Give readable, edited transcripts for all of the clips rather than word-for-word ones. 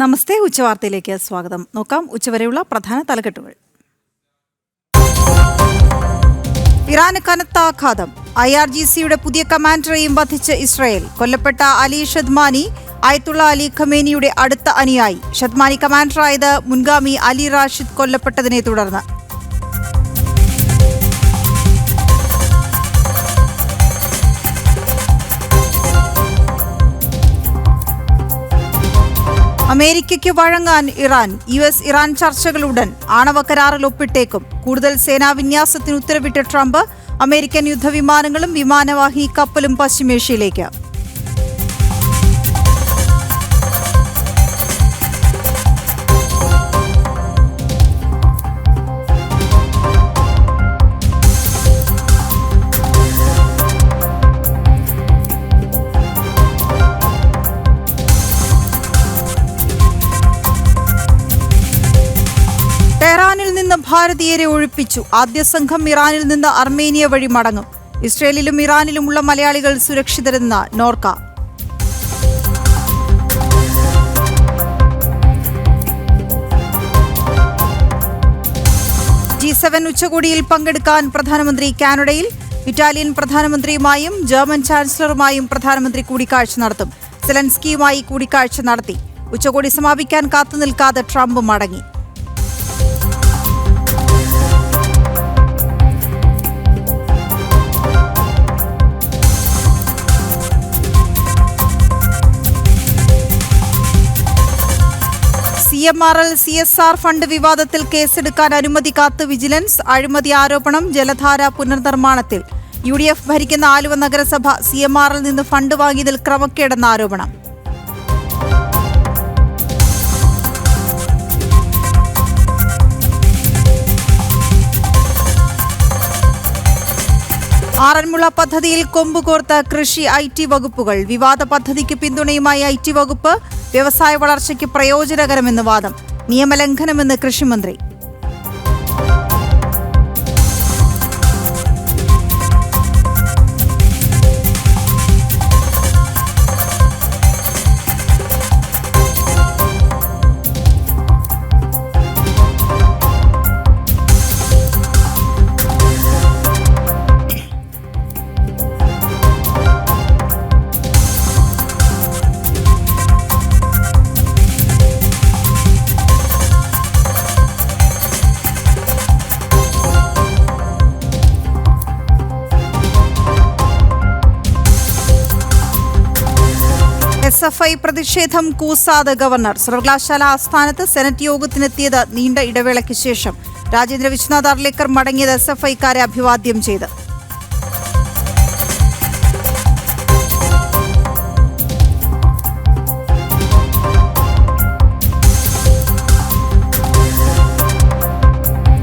നമസ്തേ, ഉച്ചവാർത്തയിലേക്ക് സ്വാഗതം. നോക്കാം ഉച്ചവരെയുള്ള പ്രധാന തലക്കെട്ടുകൾ. ഇറാന് കനത്ത ആഘാതം. IRGCയുടെ പുതിയ കമാൻഡറെയും വധിച്ച് ഇസ്രായേൽ. കൊല്ലപ്പെട്ട അലി ഷദ്മാനി ആയത്തുള്ള അലി ഖമേനിയുടെ അടുത്ത അനുയായി. ഷദ്മാനി കമാൻഡറായത് മുൻഗാമി അലി റാഷിദ് കൊല്ലപ്പെട്ടതിനെ തുടർന്ന്. അമേരിക്കയ്ക്ക് വഴങ്ങാൻ ഇറാൻ. US ഇറാൻ ചർച്ചകളുടൻ. ആണവ കരാറിൽ ഒപ്പിട്ടേക്കും. കൂടുതൽ സേനാവിന്യാസത്തിന് ഉത്തരവിട്ട ട്രംപ്. അമേരിക്കൻ യുദ്ധവിമാനങ്ങളും വിമാനവാഹി കപ്പലും പശ്ചിമേഷ്യയിലേക്ക്. ടെഹ്റാനിൽ നിന്ന് ഭാരതീയരെ ഒഴിപ്പിച്ചു. ആദ്യ സംഘം ഇറാനിൽ നിന്ന് അർമേനിയ വഴി മടങ്ങും. ഇസ്രയേലിലും ഇറാനിലുമുള്ള മലയാളികൾ സുരക്ഷിതരെന്ന് നോർക്ക. G7 ഉച്ചകോടിയിൽ പങ്കെടുക്കാൻ പ്രധാനമന്ത്രി കാനഡയിൽ. ഇറ്റാലിയൻ പ്രധാനമന്ത്രിയുമായും ജർമ്മൻ ചാൻസലറുമായും പ്രധാനമന്ത്രി കൂടിക്കാഴ്ച നടത്തും. സെലൻസ്കിയുമായി കൂടിക്കാഴ്ച നടത്തി. ഉച്ചകോടി സമാപിക്കാൻ കാത്തുനിൽക്കാതെ ട്രംപ് മടങ്ങി. CMRL CSR ഫണ്ട് വിവാദത്തിൽ കേസെടുക്കാൻ അനുമതി കാത്ത് വിജിലൻസ്. അഴിമതി ആരോപണം ജലധാര പുനർനിർമ്മാണത്തിൽ. UDF ഭരിക്കുന്ന ആലുവ നഗരസഭ CMRL നിന്ന് ഫണ്ട് വാങ്ങിയതിൽ ക്രമക്കേടെന്ന ആരോപണം. ആറന്മുള പദ്ധതിയിൽ കൊമ്പുകോർത്ത കൃഷി IT വകുപ്പുകൾ. വിവാദ പദ്ധതിക്ക് പിന്തുണയുമായി IT വകുപ്പ്. വ്യവസായ വളർച്ചയ്ക്ക് പ്രയോജനകരമെന്ന് വാദം. നിയമലംഘനമെന്ന് കൃഷിമന്ത്രി. SFI പ്രതിഷേധം കൂസാതെ ഗവർണർ. സർവകലാശാല ആസ്ഥാനത്ത് സെനറ്റ് യോഗത്തിനെത്തിയത് നീണ്ട ഇടവേളയ്ക്ക് ശേഷം. രാജേന്ദ്ര വിശ്വനാഥ് അർലേക്കർ മടങ്ങിയത് SFIക്കാരെ അഭിവാദ്യം ചെയ്ത്.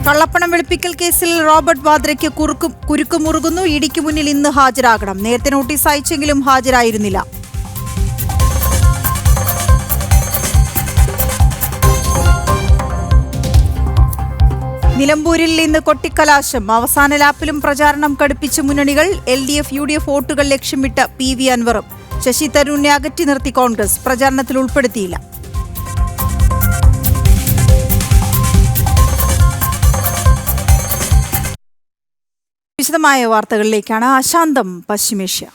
കള്ളപ്പണം വെളുപ്പിക്കൽ കേസിൽ റോബർട്ട് വാദ്രയ്ക്ക് കുരുക്കുമുറുകുന്നു. ഇഡിക്ക് മുന്നിൽ ഇന്ന് ഹാജരാകണം. നേരത്തെ നോട്ടീസ് അയച്ചെങ്കിലും ഹാജരായിരുന്നില്ല. നിലമ്പൂരിൽ ഇന്ന് കൊട്ടിക്കലാശം. അവസാന ലാപ്പിലും പ്രചാരണം കടുപ്പിച്ച മുന്നണികൾ. LDF UDF വോട്ടുകൾ ലക്ഷ്യമിട്ട് PV അൻവറും. ശശി തരൂരിനെ അകറ്റി നിർത്തി കോൺഗ്രസ്. പ്രചാരണത്തിൽ ഉൾപ്പെടുത്തിയില്ല. വിശദമായ വാർത്തകളിലേക്കാണ്. അശാന്തം പശ്ചിമേഷ്യ.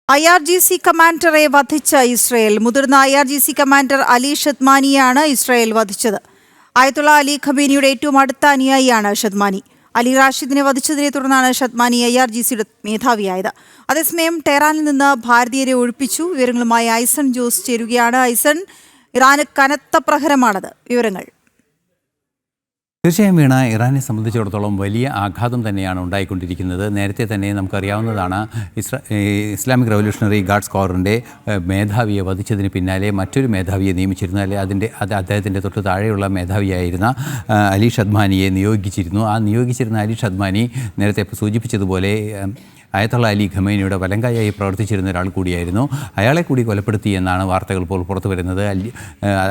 IRGC കമാൻഡറെ വധിച്ച ഇസ്രായേൽ. മുതിർന്ന IRGC കമാൻഡർ അലി ഷദ്മാനിയാണ് ഇസ്രായേൽ വധിച്ചത്. ആയത്തുള്ള അലി ഖമേനിയുടെ ഏറ്റവും അടുത്ത അനുയായിയാണ് ഷദ്മാനി. അലി റാഷിദിനെ വധിച്ചതിനെ തുടർന്നാണ് ഷദ്മാനി IRGCയുടെ മേധാവിയായത്. അതേസമയം ടെഹ്റാനിൽ നിന്ന് ഭാരതീയരെ ഒഴിപ്പിച്ചു. വിവരങ്ങളുമായി ഐസൺ ജോസ് ചേരുകയാണ്. ഐസൺ, ഇറാന് കനത്ത പ്രഹരമാണത്. വിവരങ്ങൾ. തീർച്ചയായും വീണ, ഇറാനെ സംബന്ധിച്ചിടത്തോളം വലിയ ആഘാതം തന്നെയാണ് ഉണ്ടായിക്കൊണ്ടിരിക്കുന്നത്. നേരത്തെ തന്നെ നമുക്കറിയാവുന്നതാണ്, ഇസ്ലാമിക് റവല്യൂഷണറി ഗാർഡ്സ് കോറിൻ്റെ മേധാവിയെ വധിച്ചതിന് പിന്നാലെ മറ്റൊരു മേധാവിയെ നിയമിച്ചിരുന്നു. അല്ലെങ്കിൽ അദ്ദേഹത്തിൻ്റെ തൊട്ട് താഴെയുള്ള മേധാവിയായിരുന്ന അലി ഷദ്മാനിയെ നിയോഗിച്ചിരുന്നു. ആ നിയോഗിച്ചിരുന്ന അലി ഷദ്മാനി നേരത്തെ സൂചിപ്പിച്ചതുപോലെ അയത്തുള്ള അലി ഖമേനിയുടെ വലങ്കായായി പ്രവർത്തിച്ചിരുന്ന ഒരാൾ കൂടിയായിരുന്നു. അയാളെ കൂടി കൊലപ്പെടുത്തി എന്നാണ് വാർത്തകൾ ഇപ്പോൾ പുറത്തു വരുന്നത്.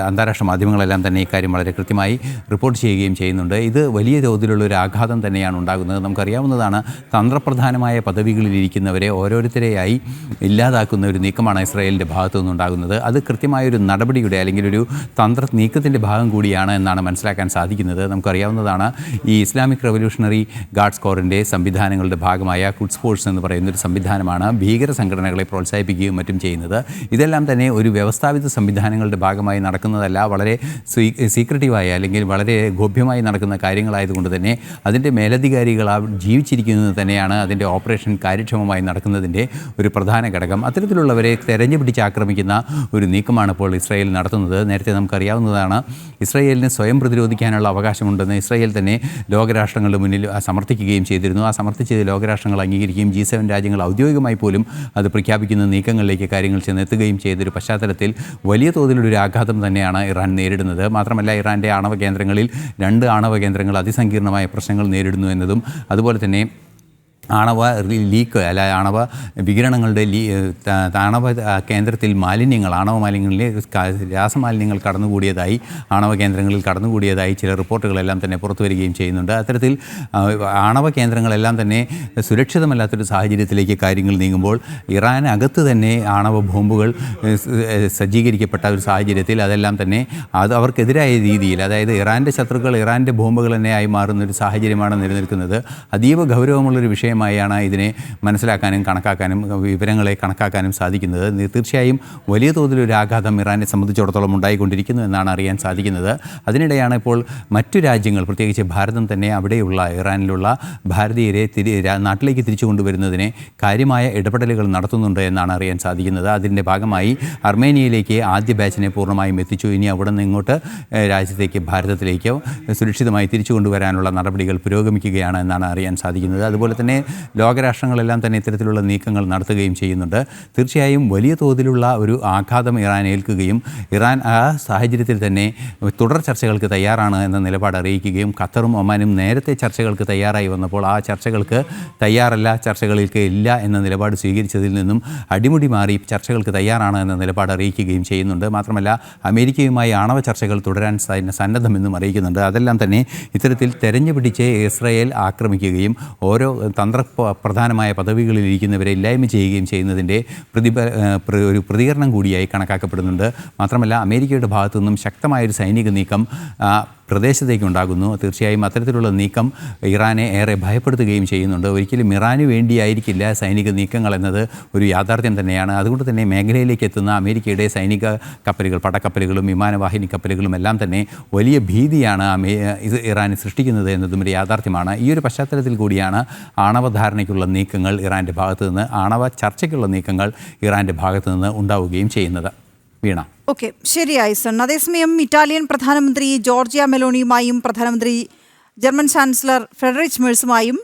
അന്താരാഷ്ട്ര മാധ്യമങ്ങളെല്ലാം തന്നെ ഇക്കാര്യം വളരെ കൃത്യമായി റിപ്പോർട്ട് ചെയ്യുകയും ചെയ്യുന്നുണ്ട്. ഇത് വലിയ തോതിലുള്ള ഒരു ആഘാതം തന്നെയാണ് ഉണ്ടാകുന്നത്. നമുക്കറിയാവുന്നതാണ്, തന്ത്രപ്രധാനമായ പദവികളിലിരിക്കുന്നവരെ ഓരോരുത്തരെയായി ഇല്ലാതാക്കുന്ന ഒരു നീക്കമാണ് ഇസ്രായേലിൻ്റെ ഭാഗത്തു നിന്നുണ്ടാകുന്നത്. അത് കൃത്യമായൊരു നടപടിയുടെ അല്ലെങ്കിൽ ഒരു തന്ത്ര നീക്കത്തിൻ്റെ ഭാഗം കൂടിയാണ് എന്നാണ് മനസ്സിലാക്കാൻ സാധിക്കുന്നത്. നമുക്കറിയാവുന്നതാണ്, ഈ ഇസ്ലാമിക് റവല്യൂഷണറി ഗാർഡ്സ് കോറിൻ്റെ സംവിധാനങ്ങളുടെ ഭാഗമായ ഖുദ്സ് ഫോഴ്സ് എന്ന് പറയുന്നൊരു സംവിധാനമാണ് ഭീകര സംഘടനകളെ പ്രോത്സാഹിപ്പിക്കുകയും മറ്റും ചെയ്യുന്നത്. ഇതെല്ലാം തന്നെ ഒരു വ്യവസ്ഥാപിത സംവിധാനങ്ങളുടെ ഭാഗമായി നടക്കുന്നതല്ല, വളരെ സീക്രട്ടീവായ അല്ലെങ്കിൽ വളരെ ഗോപ്യമായി നടക്കുന്ന കാര്യങ്ങളായതുകൊണ്ട് തന്നെ അതിൻ്റെ മേലധികാരികൾ ജീവിച്ചിരിക്കുന്നത് തന്നെയാണ് അതിൻ്റെ ഓപ്പറേഷൻ കാര്യക്ഷമമായി നടക്കുന്നതിൻ്റെ ഒരു പ്രധാന ഘടകം. അത്തരത്തിലുള്ളവരെ തെരഞ്ഞു പിടിച്ച് ആക്രമിക്കുന്ന ഒരു നീക്കമാണ് ഇപ്പോൾ ഇസ്രായേൽ നടത്തുന്നത്. നേരത്തെ നമുക്കറിയാവുന്നതാണ്, ഇസ്രായേലിന് സ്വയം പ്രതിരോധിക്കാനുള്ള അവകാശമുണ്ടെന്ന് ഇസ്രായേൽ തന്നെ ലോകരാഷ്ട്രങ്ങളുടെ മുന്നിൽ സമർത്ഥിക്കുകയും ചെയ്തിരുന്നു. ആ സമർത്ഥിച്ച് ലോകരാഷ്ട്രങ്ങൾ അംഗീകരിക്കുകയും G7 രാജ്യങ്ങൾ ഔദ്യോഗികമായി പോലും അത് പ്രഖ്യാപിക്കുന്ന നീക്കങ്ങളിലേക്ക് കാര്യങ്ങൾ ചെന്നെത്തുകയും ചെയ്തൊരു പശ്ചാത്തലത്തിൽ വലിയ തോതിലൊരു ആഘാതം തന്നെയാണ് ഇറാൻ നേരിടുന്നത്. മാത്രമല്ല, ഇറാൻ്റെ ആണവ കേന്ദ്രങ്ങളിൽ 2 ആണവ കേന്ദ്രങ്ങൾ അതിസങ്കീർണമായ പ്രശ്നങ്ങൾ നേരിടുന്നു എന്നതും, അതുപോലെ തന്നെ ആണവ ലീക്ക് അല്ല ആണവ വികിരണങ്ങളുടെ ആണവ കേന്ദ്രത്തിൽ ആണവ മാലിന്യങ്ങളിൽ രാസമാലിന്യങ്ങൾ കടന്നുകൂടിയതായി, ആണവ കേന്ദ്രങ്ങളിൽ കടന്നുകൂടിയതായി ചില റിപ്പോർട്ടുകളെല്ലാം തന്നെ പുറത്തു വരികയും ചെയ്യുന്നുണ്ട്. അത്തരത്തിൽ ആണവ കേന്ദ്രങ്ങളെല്ലാം തന്നെ സുരക്ഷിതമല്ലാത്തൊരു സാഹചര്യത്തിലേക്ക് കാര്യങ്ങൾ നീങ്ങുമ്പോൾ ഇറാനകത്ത് തന്നെ ആണവ ബോംബുകൾ സജ്ജീകരിക്കപ്പെട്ട ഒരു സാഹചര്യത്തിൽ അതെല്ലാം തന്നെ അവർക്കെതിരായ രീതിയിൽ, അതായത് ഇറാൻ്റെ ശത്രുക്കൾ ഇറാൻ്റെ ബോംബുകൾ തന്നെയായി മാറുന്നൊരു സാഹചര്യമാണ് നിലനിൽക്കുന്നത്. അതീവ ഗൗരവമുള്ളൊരു വിഷയമാണ് ഇതിനെ മനസ്സിലാക്കാനും കണക്കാക്കാനും വിവരങ്ങളെ കണക്കാക്കാനും സാധിക്കുന്നത്. തീർച്ചയായും വലിയ തോതിലൊരു ആഘാതം ഇറാനെ സംബന്ധിച്ചിടത്തോളം ഉണ്ടായിക്കൊണ്ടിരിക്കുന്നു എന്നാണ് അറിയാൻ സാധിക്കുന്നത്. അതിനിടെയാണ് ഇപ്പോൾ മറ്റു രാജ്യങ്ങൾ, പ്രത്യേകിച്ച് ഭാരതം തന്നെ അവിടെയുള്ള ഇറാനിലുള്ള ഭാരതീയരെ നാട്ടിലേക്ക് തിരിച്ചു കൊണ്ടുവരുന്നതിന് കാര്യമായ ഇടപെടലുകൾ നടത്തുന്നുണ്ട് എന്നാണ് അറിയാൻ സാധിക്കുന്നത്. അതിൻ്റെ ഭാഗമായി അർമേനിയയിലേക്ക് ആദ്യ ബാച്ചിനെ പൂർണ്ണമായും എത്തിച്ചു. ഇനി അവിടെ നിന്ന് ഇങ്ങോട്ട് രാജ്യത്തേക്ക്, ഭാരതത്തിലേക്കോ സുരക്ഷിതമായി തിരിച്ചു കൊണ്ടുവരാനുള്ള നടപടികൾ പുരോഗമിക്കുകയാണ് എന്നാണ് അറിയാൻ സാധിക്കുന്നത്. അതുപോലെ തന്നെ ലോകരാഷ്ട്രങ്ങളെല്ലാം തന്നെ ഇത്തരത്തിലുള്ള നീക്കങ്ങൾ നടത്തുകയും ചെയ്യുന്നുണ്ട്. തീർച്ചയായും വലിയ തോതിലുള്ള ഒരു ആഘാതം ഇറാൻ ഏൽക്കുകയും ഇറാൻ ആ സാഹചര്യത്തിൽ തന്നെ തുടർ ചർച്ചകൾക്ക് തയ്യാറാണ് എന്ന നിലപാട് അറിയിക്കുകയും ഖത്തറും ഒമാനും നേരത്തെ ചർച്ചകൾക്ക് തയ്യാറായി വന്നപ്പോൾ ആ ചർച്ചകൾക്ക് തയ്യാറല്ല, ചർച്ചകളിലേക്ക് ഇല്ല എന്ന നിലപാട് സ്വീകരിച്ചതിൽ നിന്നും അടിമുടി മാറി ചർച്ചകൾക്ക് തയ്യാറാണ് എന്ന നിലപാട് അറിയിക്കുകയും ചെയ്യുന്നുണ്ട്. മാത്രമല്ല, അമേരിക്കയുമായി ആണവ ചർച്ചകൾ തുടരാൻ സന്നദ്ധമെന്നും അറിയിക്കുന്നുണ്ട്. അതെല്ലാം തന്നെ ഇത്തരത്തിൽ തെരഞ്ഞു പിടിച്ച് ഇസ്രായേൽ ആക്രമിക്കുകയും ഓരോ തന്ത്രപ്രധാനമായ പദവികളിലിരിക്കുന്നവരെ ഇല്ലായ്മ ചെയ്യുകയും ചെയ്യുന്നതിൻ്റെ ഒരു പ്രതികരണം കൂടിയായി കണക്കാക്കപ്പെടുന്നുണ്ട്. മാത്രമല്ല, അമേരിക്കയുടെ ഭാഗത്തു നിന്നും ശക്തമായൊരു സൈനിക നീക്കം പ്രദേശത്തേക്ക് ഉണ്ടാകുന്നു. തീർച്ചയായും അത്തരത്തിലുള്ള നീക്കം ഇറാനെ ഏറെ ഭയപ്പെടുത്തുകയും ചെയ്യുന്നുണ്ട്. ഒരിക്കലും ഇറാന് വേണ്ടിയായിരിക്കില്ല സൈനിക നീക്കങ്ങൾ എന്നത് ഒരു യാഥാർത്ഥ്യം തന്നെയാണ്. അതുകൊണ്ട് തന്നെ മേഖലയിലേക്ക് എത്തുന്ന അമേരിക്കയുടെ സൈനിക കപ്പലുകൾ, പടക്കപ്പലുകളും വിമാനവാഹിനി കപ്പലുകളും എല്ലാം തന്നെ വലിയ ഭീതിയാണ് ഇറാന് സൃഷ്ടിക്കുന്നത് എന്നതും ഒരു യാഥാർത്ഥ്യമാണ്. ഈ ഒരു പശ്ചാത്തലത്തിൽ കൂടിയാണ് ആണവധാരണയ്ക്കുള്ള നീക്കങ്ങൾ ഇറാൻ്റെ ഭാഗത്തു നിന്ന്, ആണവ ചർച്ചയ്ക്കുള്ള നീക്കങ്ങൾ ഇറാൻ്റെ ഭാഗത്തു നിന്ന് ഉണ്ടാവുകയും ചെയ്യുന്നത്. വീണ. ഓക്കെ, ശരിയായി സൺ. അതേസമയം ഇറ്റാലിയൻ പ്രധാനമന്ത്രി ജോർജിയ മെലോണിയുമായും പ്രധാനമന്ത്രി ജർമ്മൻ ചാൻസലർ ഫ്രെഡറിച്ച് മെഴ്സുമായും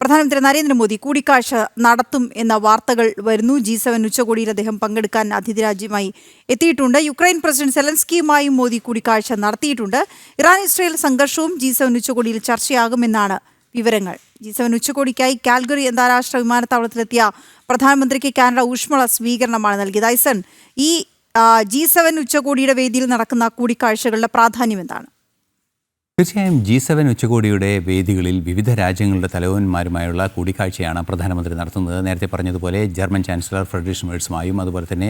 പ്രധാനമന്ത്രി നരേന്ദ്രമോദി കൂടിക്കാഴ്ച നടത്തും എന്ന വാർത്തകൾ വരുന്നു. G7 ഉച്ചകോടിയിൽ അദ്ദേഹം പങ്കെടുക്കാൻ അതിഥി രാജ്യമായി എത്തിയിട്ടുണ്ട്. യുക്രൈൻ പ്രസിഡന്റ് സെലൻസ്കിയുമായും മോദി കൂടിക്കാഴ്ച നടത്തിയിട്ടുണ്ട്. ഇറാൻ ഇസ്രായേൽ സംഘർഷവും G7 ഉച്ചകോടിയിൽ ചർച്ചയാകുമെന്നാണ് വിവരങ്ങൾ. G7 ഉച്ചകോടിക്കായി കാൽഗറി അന്താരാഷ്ട്ര വിമാനത്താവളത്തിലെത്തിയ പ്രധാനമന്ത്രിക്ക് കാനഡ ഊഷ്മള സ്വീകരണമാണ് നൽകിയത്. ഐസൺ, ഈ G7 ഉച്ചകോടിയുടെ വേദിയിൽ നടക്കുന്ന കൂടിക്കാഴ്ചകളുടെ പ്രാധാന്യം എന്താണ്? തീർച്ചയായും G7 ഉച്ചകോടിയുടെ വേദികളിൽ വിവിധ രാജ്യങ്ങളുടെ തലവന്മാരുമായുള്ള കൂടിക്കാഴ്ചയാണ് പ്രധാനമന്ത്രി നടത്തുന്നത്. നേരത്തെ പറഞ്ഞതുപോലെ ജർമ്മൻ ചാൻസലർ ഫ്രെഡറിച്ച് മെഴ്സുമായും അതുപോലെ തന്നെ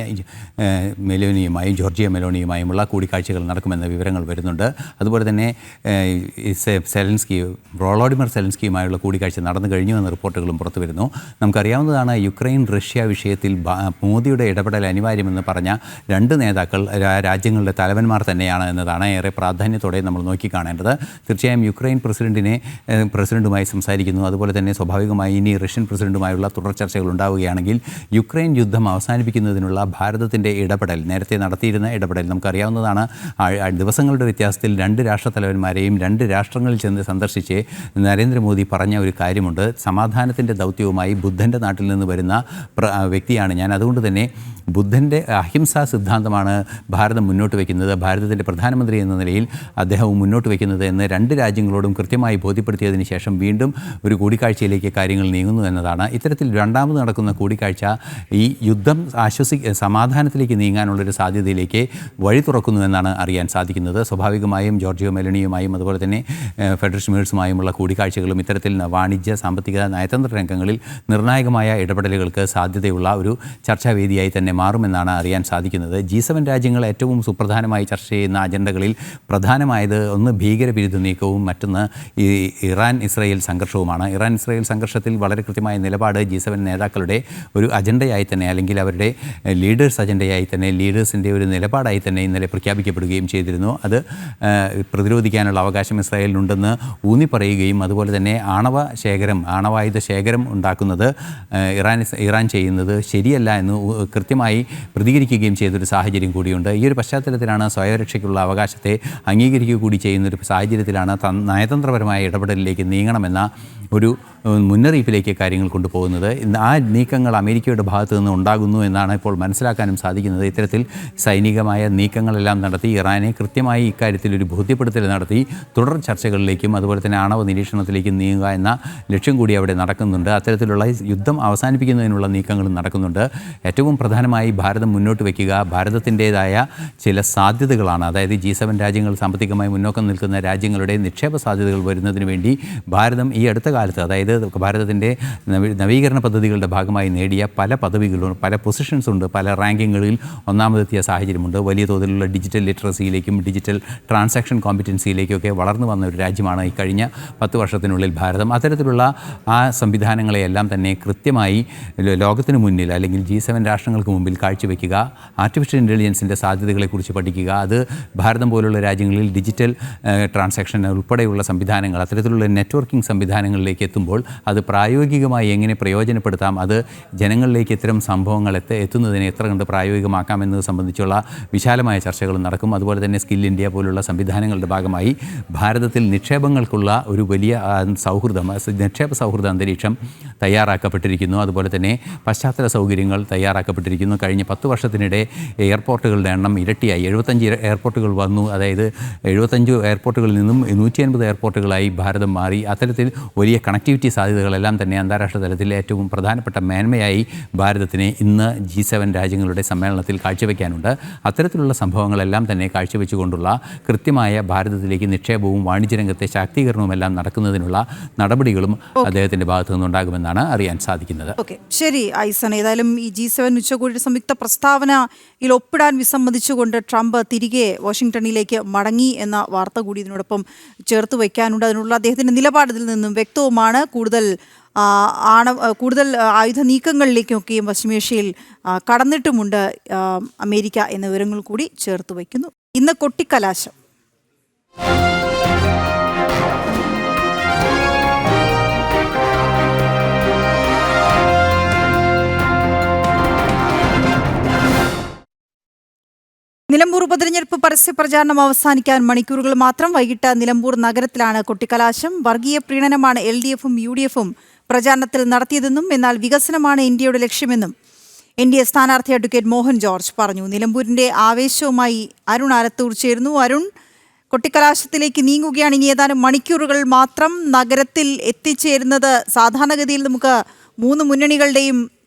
മെലോണിയുമായും ജോർജിയ മെലോണിയുമായുമുള്ള കൂടിക്കാഴ്ചകൾ നടക്കുമെന്ന വിവരങ്ങൾ വരുന്നുണ്ട്. അതുപോലെ തന്നെ വോളോഡിമിർ സെലൻസ്കിയുമായുള്ള കൂടിക്കാഴ്ച നടന്നു കഴിഞ്ഞു എന്ന റിപ്പോർട്ടുകളും പുറത്തു വരുന്നു. നമുക്കറിയാവുന്നതാണ്, യുക്രൈൻ റഷ്യ വിഷയത്തിൽ മോദിയുടെ ഇടപെടൽ അനിവാര്യമെന്ന് പറഞ്ഞ 2 നേതാക്കൾ രാജ്യങ്ങളുടെ തലവന്മാർ തന്നെയാണ് എന്നതാണ് ഏറെ പ്രാധാന്യത്തോടെ നമ്മൾ നോക്കിക്കാണേണ്ടത്. തീർച്ചയായും യുക്രൈൻ പ്രസിഡന്റുമായി സംസാരിക്കുന്നു. അതുപോലെ തന്നെ സ്വാഭാവികമായി ഇനി റഷ്യൻ പ്രസിഡന്റുമായുള്ള തുടർ ചർച്ചകൾ ഉണ്ടാവുകയാണെങ്കിൽ യുക്രൈൻ യുദ്ധം അവസാനിപ്പിക്കുന്നതിനുള്ള ഭാരതത്തിൻ്റെ ഇടപെടൽ, നേരത്തെ നടത്തിയിരുന്ന ഇടപെടൽ നമുക്കറിയാവുന്നതാണ്. ദിവസങ്ങളുടെ വ്യത്യാസത്തിൽ 2 രാഷ്ട്രത്തലവന്മാരെയും 2 രാഷ്ട്രങ്ങളിൽ ചെന്ന് സന്ദർശിച്ച് നരേന്ദ്രമോദി പറഞ്ഞ ഒരു കാര്യമുണ്ട്. സമാധാനത്തിൻ്റെ ദൗത്യവുമായി ബുദ്ധൻ്റെ നാട്ടിൽ നിന്ന് വരുന്ന വ്യക്തിയാണ് ഞാൻ. അതുകൊണ്ട് തന്നെ ബുദ്ധൻ്റെ അഹിംസാ സിദ്ധാന്തമാണ് ഭാരതം മുന്നോട്ട് വയ്ക്കുന്നത്, ഭാരതത്തിൻ്റെ പ്രധാനമന്ത്രി എന്ന നിലയിൽ അദ്ദേഹവും മുന്നോട്ട് വയ്ക്കുന്നത് എന്ന് രണ്ട് രാജ്യങ്ങളോടും കൃത്യമായി ബോധ്യപ്പെടുത്തിയതിന് ശേഷം വീണ്ടും ഒരു കൂടിക്കാഴ്ചയിലേക്ക് കാര്യങ്ങൾ നീങ്ങുന്നു എന്നതാണ്. ഇത്തരത്തിൽ രണ്ടാമത് നടക്കുന്ന കൂടിക്കാഴ്ച ഈ യുദ്ധം സമാധാനത്തിലേക്ക് നീങ്ങാനുള്ളൊരു സാധ്യതയിലേക്ക് വഴി തുറക്കുന്നു എന്നാണ് അറിയാൻ സാധിക്കുന്നത്. സ്വാഭാവികമായും ജോർജിയോ മെലണിയുമായും അതുപോലെ തന്നെ ഫെഡറിഷ് മേഴ്സുമായുമുള്ള കൂടിക്കാഴ്ചകളും ഇത്തരത്തിൽ വാണിജ്യ, സാമ്പത്തിക, നയതന്ത്ര രംഗങ്ങളിൽ നിർണായകമായ ഇടപെടലുകൾക്ക് സാധ്യതയുള്ള ഒരു ചർച്ചാവേദിയായി തന്നെ മാറുമെന്നാണ് അറിയാൻ സാധിക്കുന്നത്. G7 രാജ്യങ്ങൾ ഏറ്റവും സുപ്രധാനമായി ചർച്ച ചെയ്യുന്ന അജണ്ടകളിൽ പ്രധാനമായത് ഒന്ന് ഭീകരവിരുദ്ധ നീക്കവും മറ്റൊന്ന് ഈ ഇറാൻ ഇസ്രായേൽ സംഘർഷവുമാണ്. ഇറാൻ ഇസ്രായേൽ സംഘർഷത്തിൽ വളരെ കൃത്യമായ നിലപാട് G7 നേതാക്കളുടെ ഒരു അജണ്ടയായി തന്നെ, അല്ലെങ്കിൽ അവരുടെ ലീഡേഴ്സ് അജണ്ടയായി തന്നെ, ലീഡേഴ്സിൻ്റെ ഒരു നിലപാടായി തന്നെ ഇന്നലെ പ്രഖ്യാപിക്കപ്പെടുകയും ചെയ്തിരുന്നു. അത് പ്രതിരോധിക്കാനുള്ള അവകാശം ഇസ്രായേലിനുണ്ടെന്ന് ഊന്നിപ്പറയുകയും അതുപോലെ തന്നെ ആണവായുധ ശേഖരം ഉണ്ടാക്കുന്നത് ഇറാൻ ചെയ്യുന്നത് ശരിയല്ല എന്ന് കൃത്യമായി പ്രതികരിക്കുകയും ചെയ്തൊരു സാഹചര്യം കൂടിയുണ്ട്. ഈ ഒരു പശ്ചാത്തലത്തിലാണ് സ്വയരക്ഷയ്ക്കുള്ള അവകാശത്തെ അംഗീകരിക്കുക കൂടി ചെയ്യുന്നൊരു സാഹചര്യത്തിലാണ് നയതന്ത്രപരമായ ഇടപെടലിലേക്ക് നീങ്ങണമെന്ന ഒരു മുന്നറിയിപ്പിലേക്ക് കാര്യങ്ങൾ കൊണ്ടുപോകുന്നത്. ആ നീക്കങ്ങൾ അമേരിക്കയുടെ ഭാഗത്തു നിന്ന് ഉണ്ടാകുന്നു എന്നാണ് ഇപ്പോൾ മനസ്സിലാക്കാനും സാധിക്കുന്നത്. ഇത്തരത്തിൽ സൈനികമായ നീക്കങ്ങളെല്ലാം നടത്തി ഇറാനെ കൃത്യമായി ഇക്കാര്യത്തിൽ ഒരു ബോധ്യപ്പെടുത്തൽ നടത്തി തുടർ ചർച്ചകളിലേക്കും അതുപോലെ തന്നെ ആണവ നിരീക്ഷണത്തിലേക്കും നീങ്ങുക എന്ന ലക്ഷ്യം കൂടി അവിടെ നടക്കുന്നുണ്ട്. അത്തരത്തിലുള്ള യുദ്ധം അവസാനിപ്പിക്കുന്നതിനുള്ള നീക്കങ്ങളും നടക്കുന്നുണ്ട്. ഏറ്റവും പ്രധാനമായി ഭാരതം മുന്നോട്ട് വയ്ക്കുക ഭാരതത്തിൻ്റേതായ ചില സാധ്യതകളാണ്. അതായത് G7 രാജ്യങ്ങൾ സാമ്പത്തികമായി മുന്നോക്കം നിൽക്കുന്ന രാജ്യങ്ങളുടെ നിക്ഷേപ സാധ്യതകൾ വരുന്നതിന് വേണ്ടി ഭാരതം ഈ അടുത്ത കാലത്ത്, അതായത് ഭാരതത്തിൻ്റെ നവീകരണ പദ്ധതികളുടെ ഭാഗമായി നേടിയ പല പദവികളും പല പൊസിഷൻസ് ഉണ്ട്, പല റാങ്കിങ്ങുകളിൽ ഒന്നാമതെത്തിയ സാഹചര്യമുണ്ട്. വലിയ തോതിലുള്ള ഡിജിറ്റൽ ലിറ്ററസിയിലേക്കും ഡിജിറ്റൽ ട്രാൻസാക്ഷൻ കോമ്പറ്റൻസിയിലേക്കൊക്കെ വളർന്നു വന്ന ഒരു രാജ്യമാണ് ഈ കഴിഞ്ഞ 10 വർഷത്തിനുള്ളിൽ ഭാരതം. അത്തരത്തിലുള്ള ആ സംവിധാനങ്ങളെയെല്ലാം തന്നെ കൃത്യമായി ലോകത്തിന് മുന്നിൽ അല്ലെങ്കിൽ G7 രാഷ്ട്രങ്ങൾക്ക് മുമ്പിൽ കാഴ്ചവെക്കുക, ആർട്ടിഫിഷ്യൽ ഇൻ്റലിജൻസിൻ്റെ സാധ്യതകളെക്കുറിച്ച് പഠിക്കുക, അത് ഭാരതം പോലുള്ള രാജ്യങ്ങളിൽ ഡിജിറ്റൽ ട്രാൻസാക്ഷൻ ഉൾപ്പെടെയുള്ള സംവിധാനങ്ങൾ, അത്തരത്തിലുള്ള നെറ്റ്വർക്കിംഗ് സംവിധാനങ്ങളിലേക്ക് എത്തുമ്പോൾ അത് പ്രായോഗികമായി എങ്ങനെ പ്രയോജനപ്പെടുത്താം, അത് ജനങ്ങളിലേക്ക് ഇത്തരം സംഭവങ്ങൾ എത്തുന്നതിനെ എത്ര കണ്ട് പ്രായോഗികമാക്കാമെന്നത് സംബന്ധിച്ചുള്ള വിശാലമായ ചർച്ചകൾ നടക്കും. അതുപോലെ തന്നെ സ്കിൽ ഇന്ത്യ പോലുള്ള സംവിധാനങ്ങളുടെ ഭാഗമായി ഭാരതത്തിൽ നിക്ഷേപങ്ങൾക്കുള്ള ഒരു വലിയ നിക്ഷേപ സൗഹൃദ അന്തരീക്ഷം തയ്യാറാക്കപ്പെട്ടിരിക്കുന്നു. അതുപോലെ തന്നെ പശ്ചാത്തല സൗകര്യങ്ങൾ തയ്യാറാക്കപ്പെട്ടിരിക്കുന്നു. കഴിഞ്ഞ 10 വർഷത്തിനിടെ എയർപോർട്ടുകളുടെ എണ്ണം ഇരട്ടിയായി. 75 എയർപോർട്ടുകൾ വന്നു. അതായത് 75 എയർപോർട്ടുകളിൽ നിന്നും 150 എയർപോർട്ടുകളായി ഭാരതം മാറി. അത്തരത്തിൽ വലിയ കണക്ടിവിറ്റി സാധ്യതകളെല്ലാം തന്നെ അന്താരാഷ്ട്ര തലത്തിൽ ഏറ്റവും പ്രധാനപ്പെട്ട മേന്മയായി ഭാരതത്തിന് ഇന്ന് G7 രാജ്യങ്ങളുടെ സമ്മേളനത്തിൽ കാഴ്ചവെക്കാനുണ്ട്. അത്തരത്തിലുള്ള സംഭവങ്ങളെല്ലാം തന്നെ കാഴ്ചവെച്ചുകൊണ്ടുള്ള കൃത്യമായ ഭാരതത്തിലേക്ക് നിക്ഷേപവും വാണിജ്യരംഗത്തെ ശാക്തീകരണവും എല്ലാം നടക്കുന്നതിനുള്ള നടപടികളും അദ്ദേഹത്തിൻ്റെ ഭാഗത്തു നിന്നുണ്ടാകുമെന്നാണ് അറിയാൻ സാധിക്കുന്നത്. ശരി ഐസൺ, ഏതായാലും ഈ G7 ഉച്ചകോടിയുടെ സംയുക്ത പ്രസ്താവനയിൽ ഒപ്പിടാൻ വിസമ്മതിച്ചുകൊണ്ട് ട്രംപ് തിരികെ വാഷിംഗ്ടണിലേക്ക് മടങ്ങി എന്ന വാർത്ത കൂടി ഇതിനോടൊപ്പം ചേർത്ത് വയ്ക്കാനുണ്ട്. അതിനുള്ള അദ്ദേഹത്തിൻ്റെ നിലപാടിൽ നിന്നും വ്യക്തവുമാണ്. കൂടുതൽ ആയുധ നീക്കങ്ങളിലേക്കൊക്കെയും പശ്ചിമേഷ്യയിൽ കടന്നിട്ടുമുണ്ട് അമേരിക്ക എന്ന വിവരങ്ങൾ കൂടി ചേർത്ത് വയ്ക്കുന്നു. ഇന്ന് കൊട്ടിക്കലാശം. നിലമ്പൂർ ഉപതെരഞ്ഞെടുപ്പ് പരസ്യ പ്രചാരണം അവസാനിക്കാൻ മണിക്കൂറുകൾ മാത്രം. വൈകിട്ട് നിലമ്പൂർ നഗരത്തിലാണ് കൊട്ടിക്കലാശം. വർഗീയ പ്രീണനമാണ് LDFും UDFും പ്രചാരണത്തിൽ നടത്തിയതെന്നും എന്നാൽ വികസനമാണ് ഇന്ത്യയുടെ ലക്ഷ്യമെന്നും NDA സ്ഥാനാർത്ഥി അഡ്വക്കേറ്റ് മോഹൻ ജോർജ് പറഞ്ഞു. നിലമ്പൂരിന്റെ ആവേശവുമായി അരുൺ ആലത്തൂർ ചേരുന്നു. അരുൺ, കൊട്ടിക്കലാശത്തിലേക്ക് നീങ്ങുകയാണ്. ഇനി ഏതാനും മണിക്കൂറുകൾ മാത്രം. നഗരത്തിൽ എത്തിച്ചേരുന്നത് സാധാരണഗതിയിൽ നമുക്ക് 3 മുന്നണികളുടെയും